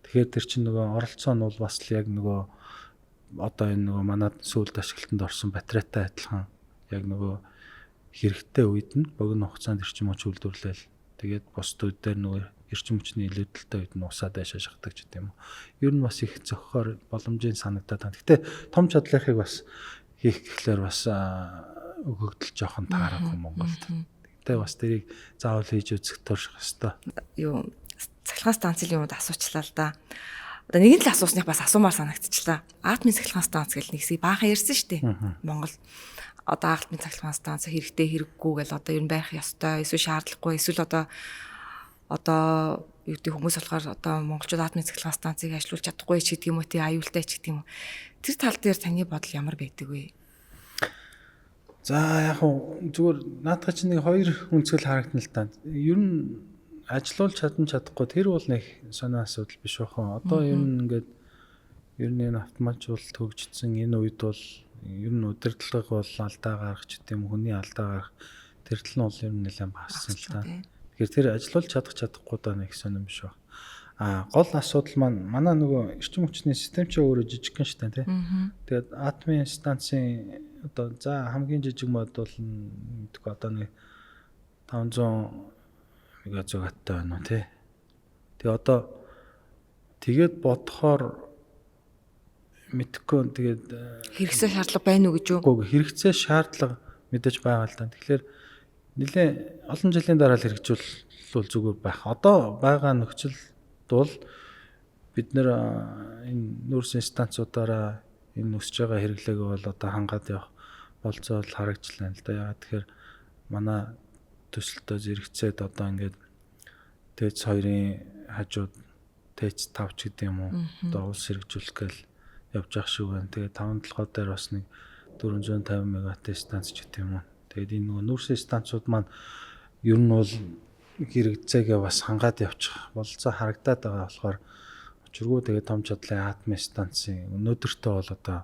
Тэгэхээр тэр чинь нөгөө оролцоо нь бол бас л яг нөгөө одоо энэ нөгөө манад сүүлд ашиглалтанд орсон батарейтай адилхан яг нөгөө хэрэгтэй үед нь богино хугацаанд эрчим хүч үйлдвэрлээл тэгээд бусд үед дээр нөгөө эрчим хүчний илүүдэлтэй үед нь усаа дэшээ шахдаг ч гэдэм юм. Ер нь бас их зохихоор боломжийн санагдаад байна. Гэтэ том чадлынхыг бас хийх гэхлээр бас өгөгдөл жоохон таарахгүй Монголд. Гэтэ бас тэрийг заавал хийж үзэх турших хэвээр. Юу цахилгаан станцын юмуд асуучлаа л да. Одоо нэгэн л асуусных бас асуумаар санагдчихлаа. Атомын цахилгаан станц гэл нэг хэсгийг баахан ярьсан шүү дээ. Монгол одоо атомын цахилгаан станц хэрэгтэй хэрэггүй гэл одоо ер нь байх ёстой, эсвэл шаардлагагүй, эсвэл одоо юу гэдэг хүмүүс болохоор одоо монголчууд атомын цахилгаан станцыг ажилуулж чадахгүй ч гэдэг юм уу тий аюултай ч гэдэг юм уу. Тэр тал дээр таны бодол ямар байдаг вэ? За яг зүгээр наадах чинь нэг хоёр үнцгэл харагдана л та. Ер нь ажилуулж чадахгүй тэр бол нэг сонио асуудал биш бахан. Одоо ер нь ингээд ер нь энэ автоматжуулалт хөгжсөн энэ үед бол ер нь удирдлага бол алдаа гаргах ч гэдэм хүний алдаа гаргах тэр тал нь бол ер нь нэлээд багассан л та. Тэгэхээр тэр ажилуулж чадахгүй даа нэг сонио биш баг. Гол асуудал маань манай нөгөө эрчим хүчний систем ч өөрөө жижигхэн шүү дээ тий. Тэгээд атомын станцын одоо за хамгийн жижиг модуль нь мэдгүй одоо нэг 500 мегаватттай байна уу тий. Тэгээ одоо тэгээд бодохоор мэдхгүй тэгээд хэрэгцээ шаардлага байна уу гэж юу? Үгүй хэрэгцээ шаардлага мэдээж байгаа л да. Тэгэхээр нэлээд олон жилийн дараа л хэрэгжүүлвэл зүгээр байх. Одоо байгаа нөхцөл бол бид нэр энэ нүүрсийн станцуудаараа энэ өсөж байгаа хэрэглээг бол одоо хангаад явах болцоо л харагдчихлаа л да. Яагаад тэгэхээр манай төсөлтөө зэрэгцээд одоо ингээд ТЭЦ 2-ын хажууд ТЭЦ 5 ч гэдэг юм уу. Одоо улс хэрэгжүүлэх гээл явж ах шиг байна. Тэгээд 5 толгой дээр бас нэг 450 мегаваттын станц ч гэдэг юм уу. Тэгээд энэ нөгөө нүүрсийн станцууд маань ер нь бол хэрэгцээгээ бас хангаад явчих болцоо харагдаад байгаа болохоор учиргүй тэгээд том чадлын атомын станцын өнөөдөртөө бол одоо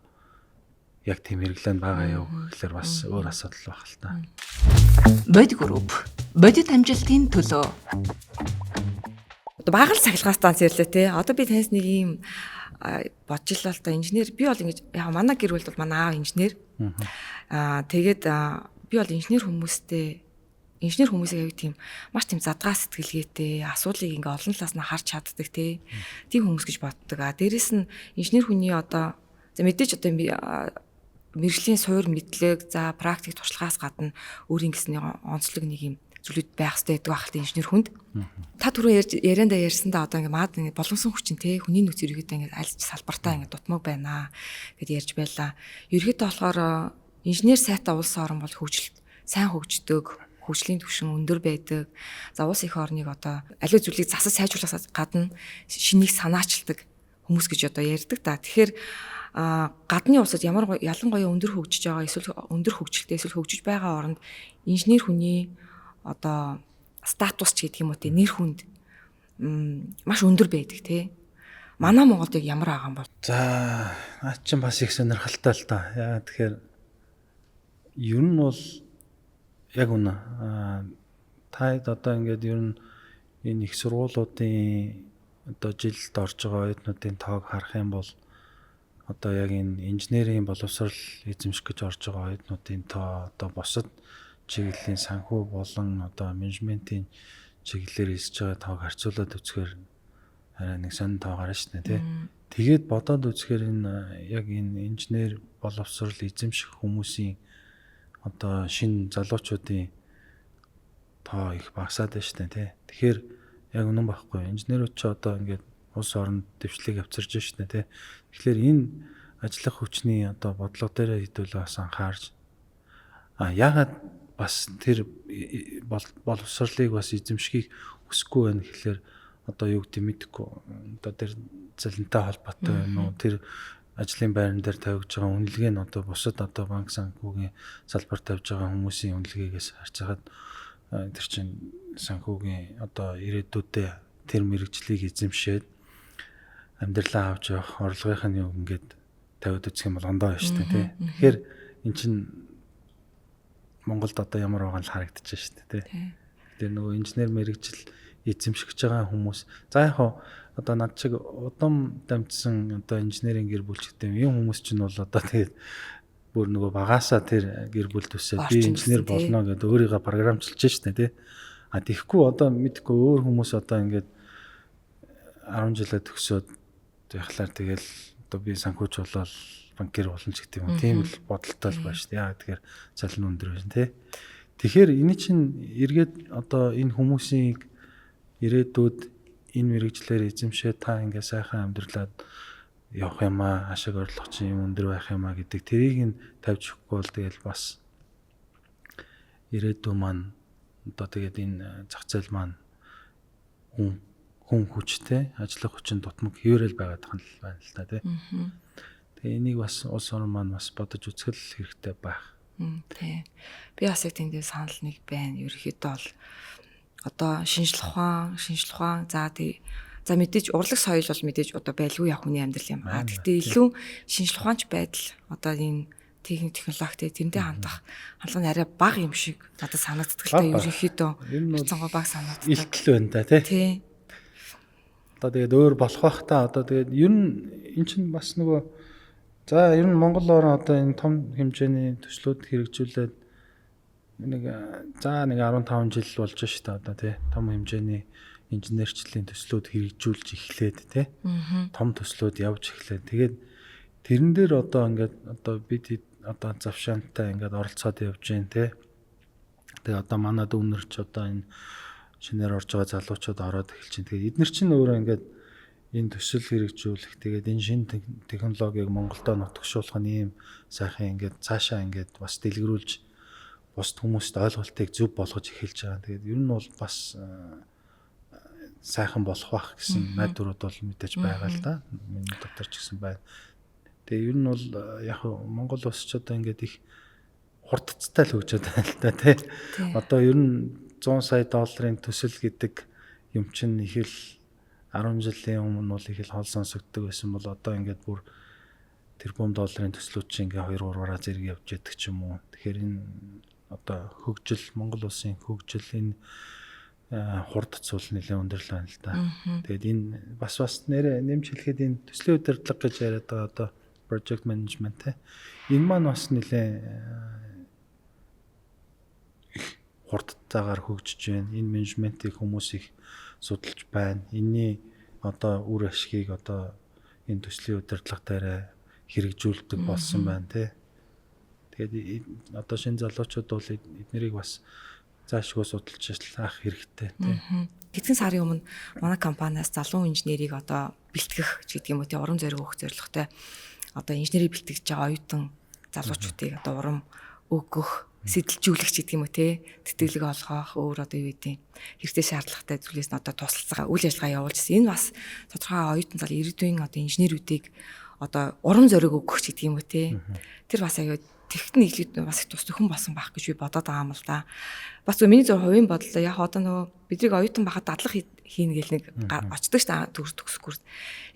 яг тийм хэрэглэн байгаа юу гэхэлэр бас өөр асуудал байх л та. Бодит групп. Бодит амжилтын төлөө. Одоо багаал цахилгаан станц ирлээ те. Одоо би таньс нэг юм бодож л та инженер би бол ингэж яг манай гэр бүл бол манай аав инженер. Тэгээд би бол инженер хүмүүсийг аяг тийм маш тийм задгаа сэтгэлгээтэй асуудлыг ингээ олон талаас нь харж чаддаг тийм хүмүүс гэж боддог. Дээрэс нь инженер хүний одоо мэдээж одоо мэргэжлийн суур мэдлэг за практик туршлагаас гадна өөрийн гэсэн онцлог нэг юм зүйлүүд байх хэрэгтэй гэдэг багт инженер хүнд. Та түрүү яриандаа ярьсандаа одоо ингээд боломжсон хүчин те хүний нөхц ерөөдөө ингээд аль ч салбартаа ингээд дутмаг байна гэд ярьж байлаа. Ерөөдөө болохоор инженер сайтай улс орн бол сайн хөгждөг, хөгжлийн түвшин өндөр байдаг. За улс их орныг одоо аливаа зүйлийг засаж сайжруулахаас гадна шинийг санаачилдаг хүмүүс гэж одоо ярьдаг та. Тэгэхээр гадны улсад ялангуяа өндөр хөгжиж байгаа эсвэл өндөр хөгжилтэй эсвэл хөгжиж байгаа оронд инженер хүний одоо статус ч гэдэг юм уу те нэр хүнд маш өндөр байдаг те. Манай Монголд яг ямар байгаа юм бол? За наа чинь бас их сонирхолтой л та. Яа тэгэхээр ер нь бол яг үнэ та одоо ингээд ер нь энэ их сургуулиудын одоо жилд орж байгаа оюутнуудын тоог харах юм бол одоо яг энэ инженерийн боловсрол эзэмших гэж орж байгаа оюутнуудын тоо одоо бусад чиглэлийн санхүү болон одоо менежментийн чиглэлээр хийж байгаа тоог харьцуулаад үзэхээр арай нэг сонин тоо гарна шүү дээ тий. Тэгээд бодоод үзэхээр энэ яг энэ инженер боловсрол эзэмших хүмүүсийн одоо шинэ залуучуудын тоо их багасаад байна шүү дээ тий. Тэгэхээр яг үнэн байхгүй. Инженерүүд ч одоо ингээд улс оронд дэвшлиг авчирж байна шүү дээ тий. Тэгэхээр энэ ажиллах хүчний одоо бодлого дээр хэдүүлээ бас анхаарч яагаад бас тэр боловсролыг бас эзэмшихийг хүсэхгүй байна гэхэлэр одоо юу гэдэг мэдэхгүй одоо тэр залинтай холбоотой байна уу тэр ажлын байран дээр тавьж байгаа үнэлгээ нь одоо бусад одоо банк санхүүгийн салбар тавьж байгаа хүмүүсийн үнэлгээгээс харьцаад тэр чинь санхүүгийн одоо ирээдүйдээ тэр мэрэгжлийг эзэмшээд амьдралаа авч явах орлогын юм ингээд тавиад үзэх юм бол ондоо байна шүү дээ тий. Тэгэхээр эн чинь Монголд одоо ямар байгаа нь харагдаж байна шүү дээ тий. Тэр нөгөө инженер мэрэгжил эзэмшиж байгаа хүмүүс за яг одоо над чиг удам дамжсан одоо инженерийн гэр бүлчтэй юм хүмүүс чинь бол одоо тэгээд бүр нөгөө багаасаа тэр гэр бүл төсөө би инженер болно гэдэг өөрийгөө програмчилж штэ тий. Тэгэхгүй одоо мэдгүй өөр хүмүүс одоо ингээд 10 жилээ төгсөөд яхалаар тэгэл одоо би санхүүч болоод банкир болно ч гэдэг юм. Тийм л бодолтой л байна штэ. Яа тэгэхээр цалин өндөр байна тий. Тэгэхээр энэ чинь эргээд одоо энэ хүмүүсийн ирээдүйд энэ мэрэгчлэр эзэмшээ та ингээ сайхан амьдралаад явах юм аа ашиг орлого чинь өндөр байх юм аа гэдэг тэрийг нь тавьж өгөхгүй бол тэгэл бас ирээдүй маань одоо тэгээд энэ зах зээл маань хүн хүчтэй ажиллах хүчин дутмаг хэвээрэл байгаад байгаа юм л та тий. Тэгээ энийг бас улс орн маань бас бодож үзэх хэрэгтэй байх. Тий. Би бас яг тэндээ санал нэг байна. Ерөнхийдөө бол одоо шинжлэх ухаан за мэдээж урлаг соёл бол мэдээж одоо байлгүй яг хүний амьдрал юм. Гэхдээ илүү шинжлэх ухаанч байдал одоо энэ технологитой тэндээ хандах хандлага нь арай бага юм шиг надад санагддаг л та ерөнхийдөө хэцэнгой бага санагддаг. Илтгэл байна та тий. Одоо тэгээд өөр болох бах та одоо тэгээд ер нь эн чинь бас нөгөө за ер нь Монгол орн одоо энэ том хэмжээний төслүүд хэрэгжүүлээд нэг 15 жил болж шүү дээ одоо тий том хэмжээний инженерчлэлийн төслүүд хэрэгжүүлж эхлээд тий том төслүүд явж эхлээд тэгээд тэрэн дээр одоо ингээд одоо бид одоо завшаантай ингээд оролцоод явж гин тий тэгээд одоо манад өмнөрч одоо энэ шинээр орж байгаа залуучууд ороод эхэлж байна. Тэгээд эдгээр чинь өөрөө ингээд энэ төсөл хэрэгжүүлэх тэгээд энэ шинэ технологиг Монголдо нутагшуулах нь ийм сайхан ингээд цаашаа ингээд бас дэлгэрүүлж бусд хүмүүст ойлголтыг зөв болгож эхэлж байгаа. Тэгээд ер нь бол бас сайхан болох бах гэсэн найдварууд бол мэдээж байгаа л да. Миний дотор ч гэсэн байна. Тэгээ ер нь бол яг Монгол улс ч одоо ингээд их хурдцтай л хөгжөөд байна л да тий. Одоо ер нь 100 сая долларын төсөл гэдэг юм чинь их л 10 жилийн өмнө бол их л хол сонсогддог байсан бол одоо ингээд бүр тэрбум долларын төслүүд чинь ингээ 2-3-аараа зэрэг явж яддаг ч юм уу. Тэгэхээр энэ одоо хөгжил Монгол улсын хөгжил энэ хурдц бол нэлээд өндөрлөө байна л да. Тэгээд энэ бас нэрэ нэмж хэлэхэд энэ төслийн удирдлага гэж яриад байгаа одоо project management те. Энэ маань бас нэлээд хурдтайгаар хөгжиж байна. Энэ менежментийг хүмүүс их судалж байна. Энэний одоо үр ашгийг одоо энэ төслийн удирдлага дээр хэрэгжүүлдэг болсон байна тий. Тэгээд одоо шинэ залуучууд бол эднэрийг бас заашгүй судалж ажиллах хэрэгтэй тий. Хэдхэн сарын өмнө манай компаниас залуу инженерийг одоо бэлтгэх ч гэдэг юм уу тий урам зориг өгөх зорилготой одоо инженерийг бэлтгэж байгаа оюутан залуучуудыг одоо урам өгөх сэтэлжүүлэх ч гэдэг юм уу тий тэтгэлэг олгох өөр одоо юу гэдэг хэрэгтэй шаардлагатай зүйлээс нь одоо тусалцаа үйл ажиллагаа явуулж байна. Энэ бас тодорхой оюутан зал ирээдүйн одоо инженерүүдийг одоо урам зориг өгөх ч гэдэг юм уу тий тэр бас аюу техник бас их тус нөхөн болсон байх гэж би бодоод байгаа юм л да. Бас миний зөв хувийн бодлоо яг одоо нөгөө бидний оюутан байхад дадлах хийнэ гэл нэг очдөг ш та төгсгөр.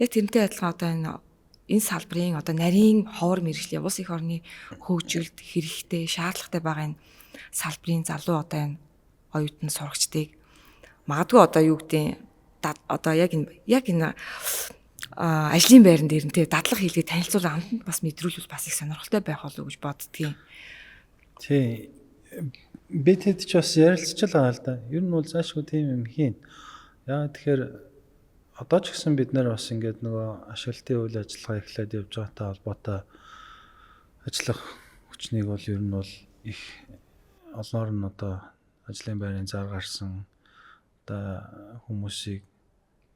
Яг тэрнтэй адилхан одоо энэ салбарын одоо нарийн ховор мэргэжлийн улс их орны хөгжилд хэрэгтэй шаардлагатай байгаа энэ салбарын залуу одоо энэ оюутан сурагчдыг магадгүй одоо юу гэдэг одоо яг энэ ажлын байран дээр нь дадлах хийлгээ танилцуулан амтнд бас мэдрүүлвэл бас их сонирхолтой байх болов уу гэж боддгийн. Тий. Би тэд ч бас ярилцж байгаа л да. Ер нь бол заашгүй тийм юм хийн. Яа тэгэхээр одоо ч гэсэн бид нар бас ингээд нөгөө ашиглалтын үйл ажиллагаа эхлээд явж байгаатай холбоотой ажиллах хүчнийг бол ер нь бол их олноор нь одоо ажлын байрын зар гарсан одоо хүмүүсийг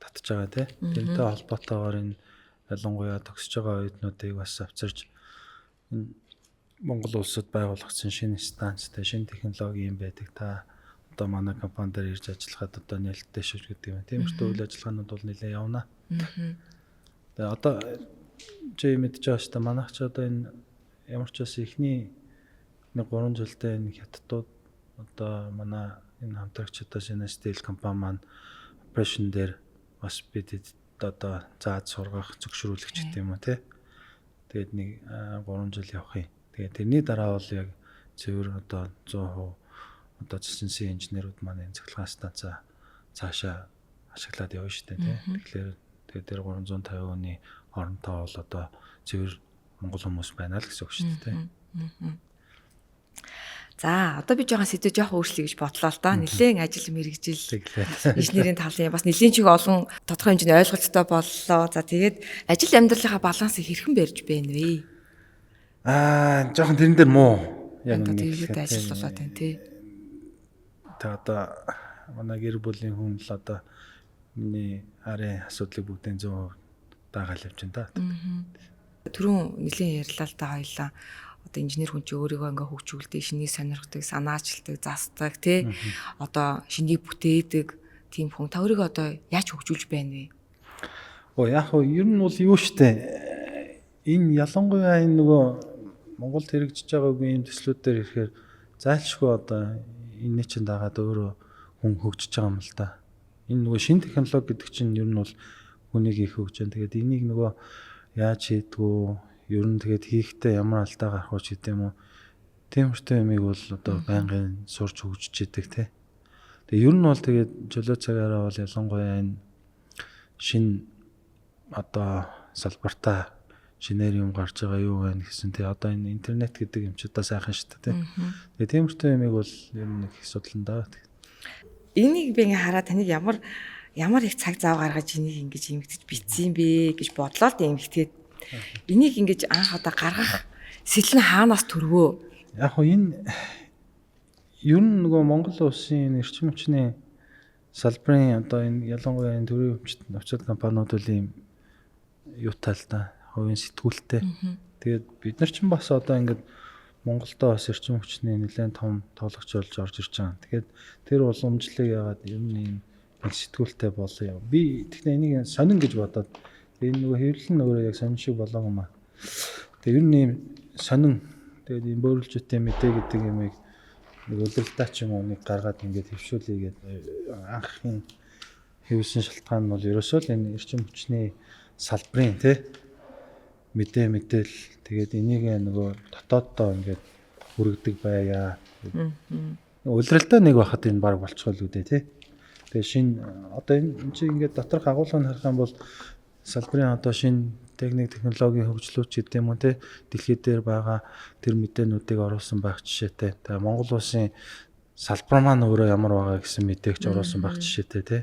татж байгаа тий. Тэрнтэй холбоотойгоор энэ ялангуяа төгсөж байгаа оюутнуудыг бас авчирч энэ Монгол улсад байгуулагдсан шинэ станцтай шинэ технологи юм байдаг. Та одоо манай компани дээр ирж ажиллахад одоо нээлттэй шүү гэдэг юм. Тиймэрхүү үйл ажиллагаанууд бол нэлээд явна. Тэгээ одоо чи мэдж байгаа шүү дээ. Манайх ч одоо энэ ямар ч бас ихний 3 жилдээ энэ хятадууд одоо манай энэ хамтрагчдаас энэ стил компани маань операшн дээр бас бид одоо зааж сургах зөвшөөрүүлэгч гэдэг юм уу тий. Тэгээд нэг 3 жил явах юм. Тэгээд тэрний дараа бол яг зөвөр одоо 100% одоо цэцэнсийн инженерүүд маань энэ цахилгаан станцаа цаашаа ашиглаад явна шүү дээ тий. Тэгэхээр тэгээд тэр 350 оны хоронтой бол одоо зөвөр монгол хүмүүс байна л гэсэн үг шүү дээ тий. За одоо би жоохон сэдвээ жоохон өөрчлөе гэж бодлоо л да. Нилээн ажил мэргэжил инженерийн талын бас нилээн чиг олон тодорхой хэмжээний ойлголттой боллоо. За тэгээд ажил амьдралынхаа балансыг хэрхэн барьж байна вэ? Жоохон тэрэн дээр муу. Яг нэг ажил болоод байна тий. Тэ одоо манай гэр бүлийн хүн л одоо миний арын асуудлыг бүгдийн 100% даагаал явж байна да. Түрүүн нилээн ярьлаа л да хоёлаа. Одоо инженер хүн чи өөрийгөө ингээ хөгжүүлдэг, шинийг сонирхдаг, санаачилдаг, застдаг тий. Одоо шинийг бүтээдэг тийм хүн та өөрийгөө одоо яаж хөгжүүлж байна вэ? Яг хөө ер нь бол юу штэ. Энэ ялангуяа энэ нөгөө Монголд хэрэгжиж байгаа үеийн ийм төслүүд дээр ирэхээр зайлшгүй одоо энэ чинь дагаад өөрөө хүн хөгжиж байгаа юм л да. Энэ нөгөө шинэ технологи гэдэг чинь ер нь бол хүнийг их хөгжөн. Тэгээд энийг нөгөө яаж хийдгүү ер нь тэгээд хийхдээ ямар алдаа гарах вэ гэдэг юм уу. Тиймэрхүү юмыг бол одоо байнгын сурч хөгжиж идэг тий. Тэгээд ер нь бол тэгээд чөлөө цагаараа бол ялангуяа энэ шинэ одоо салбартаа шинээр юм гарч байгаа юу вэ гэсэн тий. Одоо энэ интернет гэдэг юм ч удаа сайхан шүү дээ тий. Тэгээд тиймэрхүү юмыг бол ер нь их судлан даа. Энийг би ингээ хараад таныг ямар их цаг зав гаргаж энийг ингэж эмгэтэж битсэн бэ гэж бодлоо л эмгэтгээд энийг ингэж анх одоо гаргах сэтэл нь хаанаас төрвөө? Яг хөө энэ ер нь нөгөө Монгол улсын эрчим хүчний салбарын одоо энэ ялангуяа энэ төрийн өвчтөд компаниуд бол ийм юутай л да хувийн сэтгүүлтэй. Тэгээд бид нар ч бас одоо ингээд Монголдо бас эрчим хүчний нэлээд том тоглогч болж орж ирж байгаа. Тэгэхээр тэр уламжлалыг яагаад ер нь ийм сэтгүүлтэй болоо. Би тэгтээ энийг сонин гэж бодоод энэ нөгөө хэвлэл нь өөрөө яг сонин шиг болоогүй маа. Тэгээ ер нь ийм сонин тэгээд ийм бөөрөлжөттэй мэдээ гэдэг юмыг нэг өлөрөлтаа ч юм уу нэг гаргаад ингээд хөвшүүлээгээд анхын хэвсэн шалтгаан нь бол ерөөсөө л энэ эрчим хүчний салбарын тий мэдээ мэдээл тэгээд энийг нөгөө дотооддоо ингээд хүргэдэг байя. Өлөрөлтөө нэг байхад энэ баг болчихвол үү тий. Тэгээ шинэ одоо энэ чинь ингээд доторх агуулгыг харах юм бол салбарын одоо шинэ технологийн хөгжлөөч гэдэг юм уу те дэлхийд дээр байгаа тэр мэдээнүүдийг оруулсан байх жишээтэй. Тэгээ Монгол улсын салбар маань өөрөө ямар байгаа гэсэн мэдээгч оруулсан байх жишээтэй те.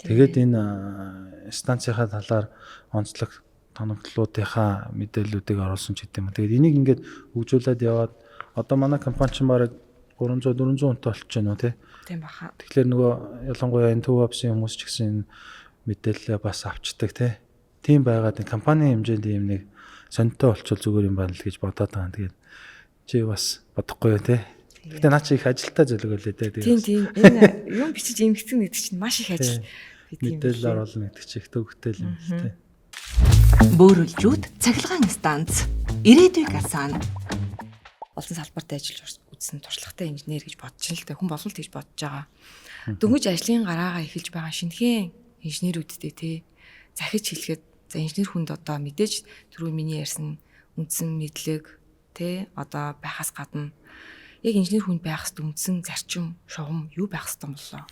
Тэгээд энэ станцынхаа талаар онцлог тоногдлуудынхаа мэдээллүүдийг оруулсан ч гэдэг юм. Тэгээд энийг ингээд хөгжүүлээд яваад одоо манай компани ч баг 300 400 хүнтэй олж байна уу те. Тийм баха. Тэгэхээр нөгөө ялангуяа энэ төв апсын хүмүүс ч гэсэн мэдээлэлээ бас авчдаг те. Тийм байгаад компани хэмжээнд ийм нэг сониртой болчихвол зүгээр юм байна л гэж бодоод байгаа. Тэгээд чи бас бодохгүй юу те. Гэтэ наа чи их ажилтаа зөвлөгөө лээ те. Тийм. Энэ юм бичиж эмгэгцэн гэдэг чинь маш их ажил. Мэдээлэл оруулна гэдэг чи их төвөгтэй юм л те. Бөөрөлжүүд цахилгаан станц. Ирээдүйг асаана. Олон салбарт ажиллаж үзсэн туршлагатай инженер гэж бодож байна л да. Хүн болон л гэж бодож байгаа. Дөнгөж ажлын гараагаа эхэлж байгаа шинэхэн инженерүүдтэй те захиж хэлэхэд за инженер хүнд одоо мэдээж түрүү миний ярьсан үндсэн мэдлэг те одоо байхаас гадна яг инженер хүнд байх хэвээр үндсэн зарчим шугам юу байх хэвээр боллоо.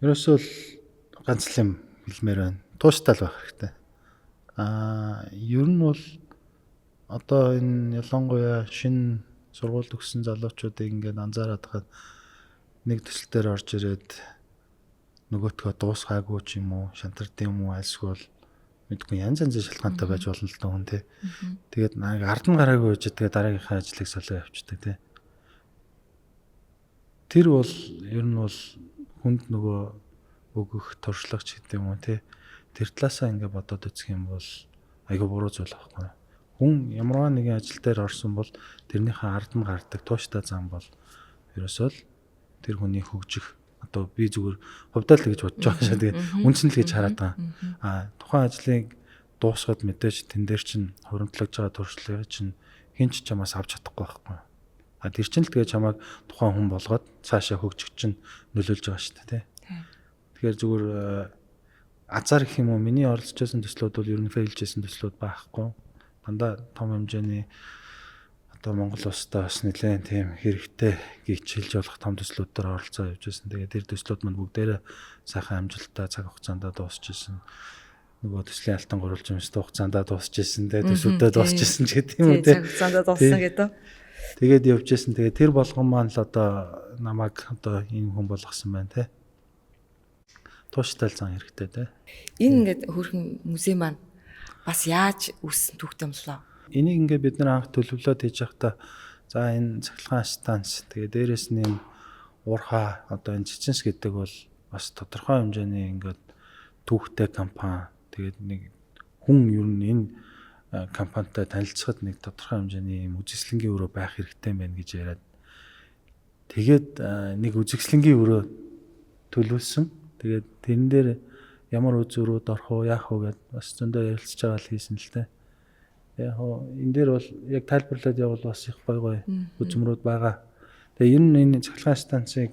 Ерөөсөө л ганц л юм хэлмээр байна. Тууштай л байх хэрэгтэй. Ер нь бол одоо энэ ялангуяа шинэ сургууль төгссөн залуучуудыг ингээд анзаараад хахад нэг төсөл дээр орж ирээд нөгөөтгөө дуусгаагүй ч юм уу, шантардаг юм уу, альсгүй бол мэдгүй янз янзын шалтгаантай байж болно л доо хүн тий. Тэгээд ард нь гараагүй байж тэгээд дараагийнхаа ажлыг солио явчихдаг тий. Тэр бол ер нь бол хүнд нөгөө өгөх туршлагач гэдэг юм уу тий. Тэр талаасаа ингээд бодоод үзэх юм бол айгүй буруу зүйл байхгүй. Хүн ямарваа нэгэн ажил дээр орсон бол тэрнийхээ ард нь гардаг тууштай зам бол ерөөсөө л тэр хүний хөгжих одоо би зүгээр хувьдаа л гэж бодож байгаа шээ. Тэгээ үндсэн л гэж хараад байгаа. Тухайн ажлыг дуусгаад мэдээж тэн дээр чинь хуримтлагдж байгаа туршлагыг чинь хинч чамаас авч чадахгүй байхгүй. Тэр чинь л тэгээ чамайг тухайн хүн болгоод цаашаа хөгжих чинь нөлөөлж байгаа шүү дээ тий. Тэгэхээр зүгээр азар гэх юм уу миний оролцож байсан төслүүд бол ер нь фейлжсэн төслүүд байхгүй. Дандаа том хэмжээний одоо Монгол улстай бас нэлээд тийм хэрэгтэй гिचэлж болох том төслүүд дээр оролцоо явж байсан. Тэгээд тэр төслүүд мань бүгдээрээ сайхан амжилттай цаг хугацаанд дуусчихсан. Нөгөө төслийн алтан гурвалж юмстай хугацаанд дуусчихсан. Тэгээд төсвүүдэд дуусчихсан ч гэдэг юм уу тийм. Цаг хугацаанд дууссан гэдэг. Тэгээд явж байсан. Тэгээд тэр болгон маань л одоо намайг одоо ийм хүн болгосон байна те. Тууштай л зан хэрэгтэй те. Энэ ингээд хөрхэн музей маань бас яаж үүссэн түүхтэй юм болоо. Энийг ингээд бид нар анх төлөвлөлөөд хийж байхдаа за энэ цахилгаан станц тэгээ дээрэс нь юм уурхаа одоо энэ Чичинс гэдэг бол бас тодорхой хэмжээний ингээд түүхтэй компани тэгээд нэг хүн ер нь энэ компанитай танилцахад нэг тодорхой хэмжээний юм үзэсгэлэнгийн өрөө байх хэрэгтэй байна гэж яриад тэгээд нэг үзэсгэлэнгийн өрөө төлөвлөсөн. Тэгээд тэрэн дээр ямар үзүүрүүд орох уу яах уу гэд бас зөндөө ярилцж байгаа л хийсэн л дээ. Яг энэ дээр бол яг тайлбарлаад явбал бас их гой үзмрүүд байгаа. Тэгээ энэ цахилгаан станцыг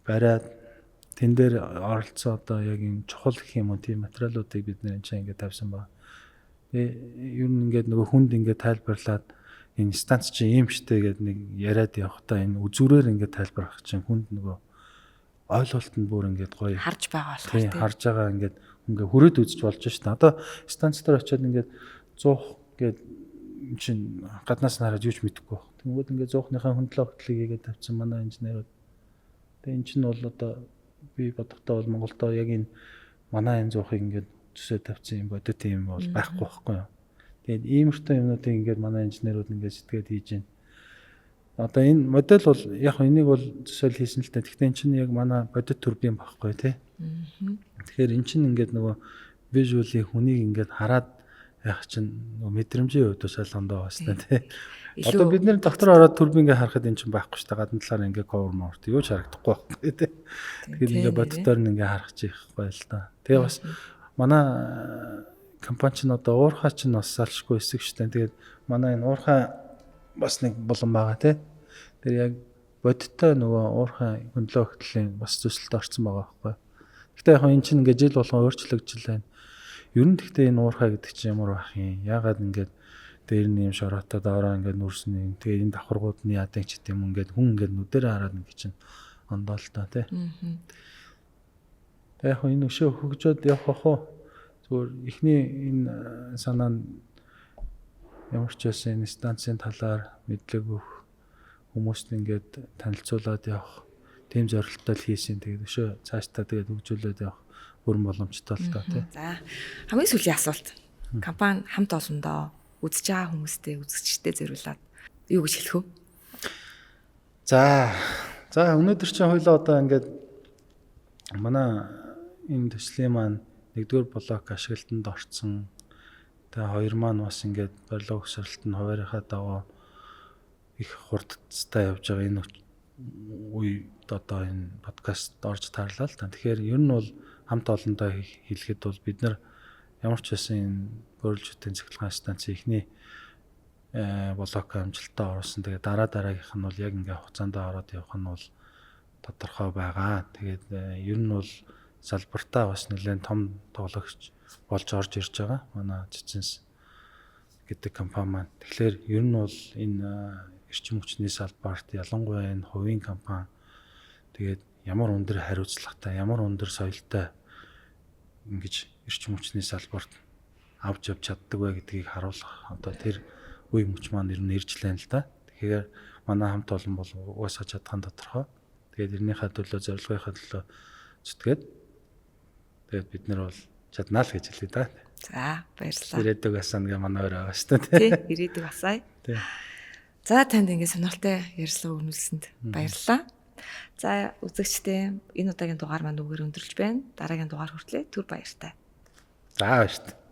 бариад тэн дээр оролцсон одоо яг энэ чухал гэх юм уу тийм материалуудыг бид нэр энэ ингээд тавьсан байна. Тэгээ ер нь ингээд нөгөө хүнд ингээд тайлбарлаад энэ станц чинь ийм штэ гэдэг нэг яриад явахдаа энэ үзүүрээр ингээд тайлбарах чинь хүнд нөгөө ойлголт нь бүр ингээд гоё харж байгаа болохоор тийм харж байгаа ингээд хүрээд үзэж болж штэ. Одоо станц дээр очиод ингээд 100 гээд чинь гаднаас нь хараад юу ч мэдэхгүй баг. Тэнгүүд ингээд 100-ныхаа хөндлөө хөтлөгийг хийгээд тавьсан манай инженерүүд. Тэгээ эн чинь бол одоо би бодохдоо бол Монголдо яг энэ манай энэ 100-ыг ингээд төсөө тавьсан юм бодит юм бол байхгүй байхгүй юу. Тэгээд иймэрхүү юмнуудыг ингээд манай инженерүүд ингээд сэтгэгээд хийж байна. Одоо энэ модель бол яг энийг бол төсөөл хийсэн л дээ. Гэхдээ эн чинь яг манай бодит турбин байхгүй тий. Тэгэхээр эн чинь ингээд нөгөө visually хүнийг ингээд хараад яг чинь нөгөө мэдрэмжийн хувьд шалгандаа басна тий. Одоо бид нэр доктор ороод турбингээ харахад эн чинь байхгүй шүү дээ. Гадна талаар ингээд cover морт юу ч харагдахгүй байхгүй тий. Тэгэхээр ингээд боддоор нь ингээд харах чих гоё л да. Тэгээ бас манай компани ч одоо уурхай ч бас салшгүй хэсэг шүү дээ. Тэгээд манай энэ уурхай бас нэг болон байгаа тий. Тэр яг бодиттой нөгөө уурхай хөндлөө хөтлийн бас төсөлд орсон байгаа байхгүй. Гэхдээ яг энэ чинь ингээд жил болгон өөрчлөгдөж байна. Ер нь гэхдээ энэ уурхай гэдэг чинь ямар байх юм? Яагаад ингээд дээр нь юм шороотой доороо ингээд нүрсэн. Тэгээ энэ давхаргууд нь яадаг ч гэдэм юм ингээд хүн ингээд нүдэрээ хараад ингээд чинь ондоо л та тий. Тэгээ яг энэ өшөө хөгжөөд явах уу? Зүгээр эхний энэ санаа нь ямар ч байсан энэ станцын талаар мэдлэг өгөх хүмүүст ингээд танилцуулаад явах тийм зорилттой л хийсэн. Тэгээд өшөө цаашдаа тэгээд хөгжүүлээд явах бүрэн боломжтой л та тийм. За хамгийн сүүлийн асуулт. Компани хамт олондоо үзэж байгаа хүмүүстэй үзэгчтэй зориулаад юу гэж хэлэх вэ? За өнөөдөр чинь хоёлоо одоо ингээд манай энэ төслийн маань 1-р блок ашиглалтанд орцсон. Тэгээ хоёр маань бас ингээд барилга угсралт нь хуваарийнхаа дагуу их хурдцтай явж байгаа энэ үе одоо энэ подкаст орж таарлаа л та. Тэгэхээр ер нь бол хамт олондоо хэлэхэд бол бид нар ямар ч байсан энэ бөөрөлжүүдийн цахилгаан станцын эхний блок амжилттай оруулсан. Тэгээ дараагийнх нь бол яг ингээ хугацаанд ороод явах нь бол тодорхой байгаа. Тэгээд ер нь бол салбартаа бас нэлээд том тоглогч болж орж ирж байгаа. Манай Цэцэнс гэдэг компани маань. Тэгэхээр ер нь бол энэ эрчим хүчний салбарт ялангуяа энэ хувийн компани тэгээд ямар өндөр хариуцлагатай, ямар өндөр соёлтой ингэж эрчим хүчний салбарт авч явж чаддаг вэ гэдгийг харуулах одоо тэр үе мөч маань ер нь ирж лээ л да. Тэгэхээр манай хамт олон бол угаасаа чадхан тодорхой. Тэгээд эрнийхээ төлөө, зорилгынхаа төлөө зүтгээд тэгээд бид нар бол чаднаа л гэж хэлээ да. За баярлалаа. Ирээдүг асаана гэ манай өөр байгаа шүү дээ. Тий, ирээдүг асаая. Тий. За танд ингэ сонирхолтой ярилцлага өрнүүлсэнд баярлалаа. За үзэгчдээ энэ удаагийн дугаар маань үгээр өндөрлж байна. Дараагийн дугаар хүртлээр түр баяртай. За баяртай.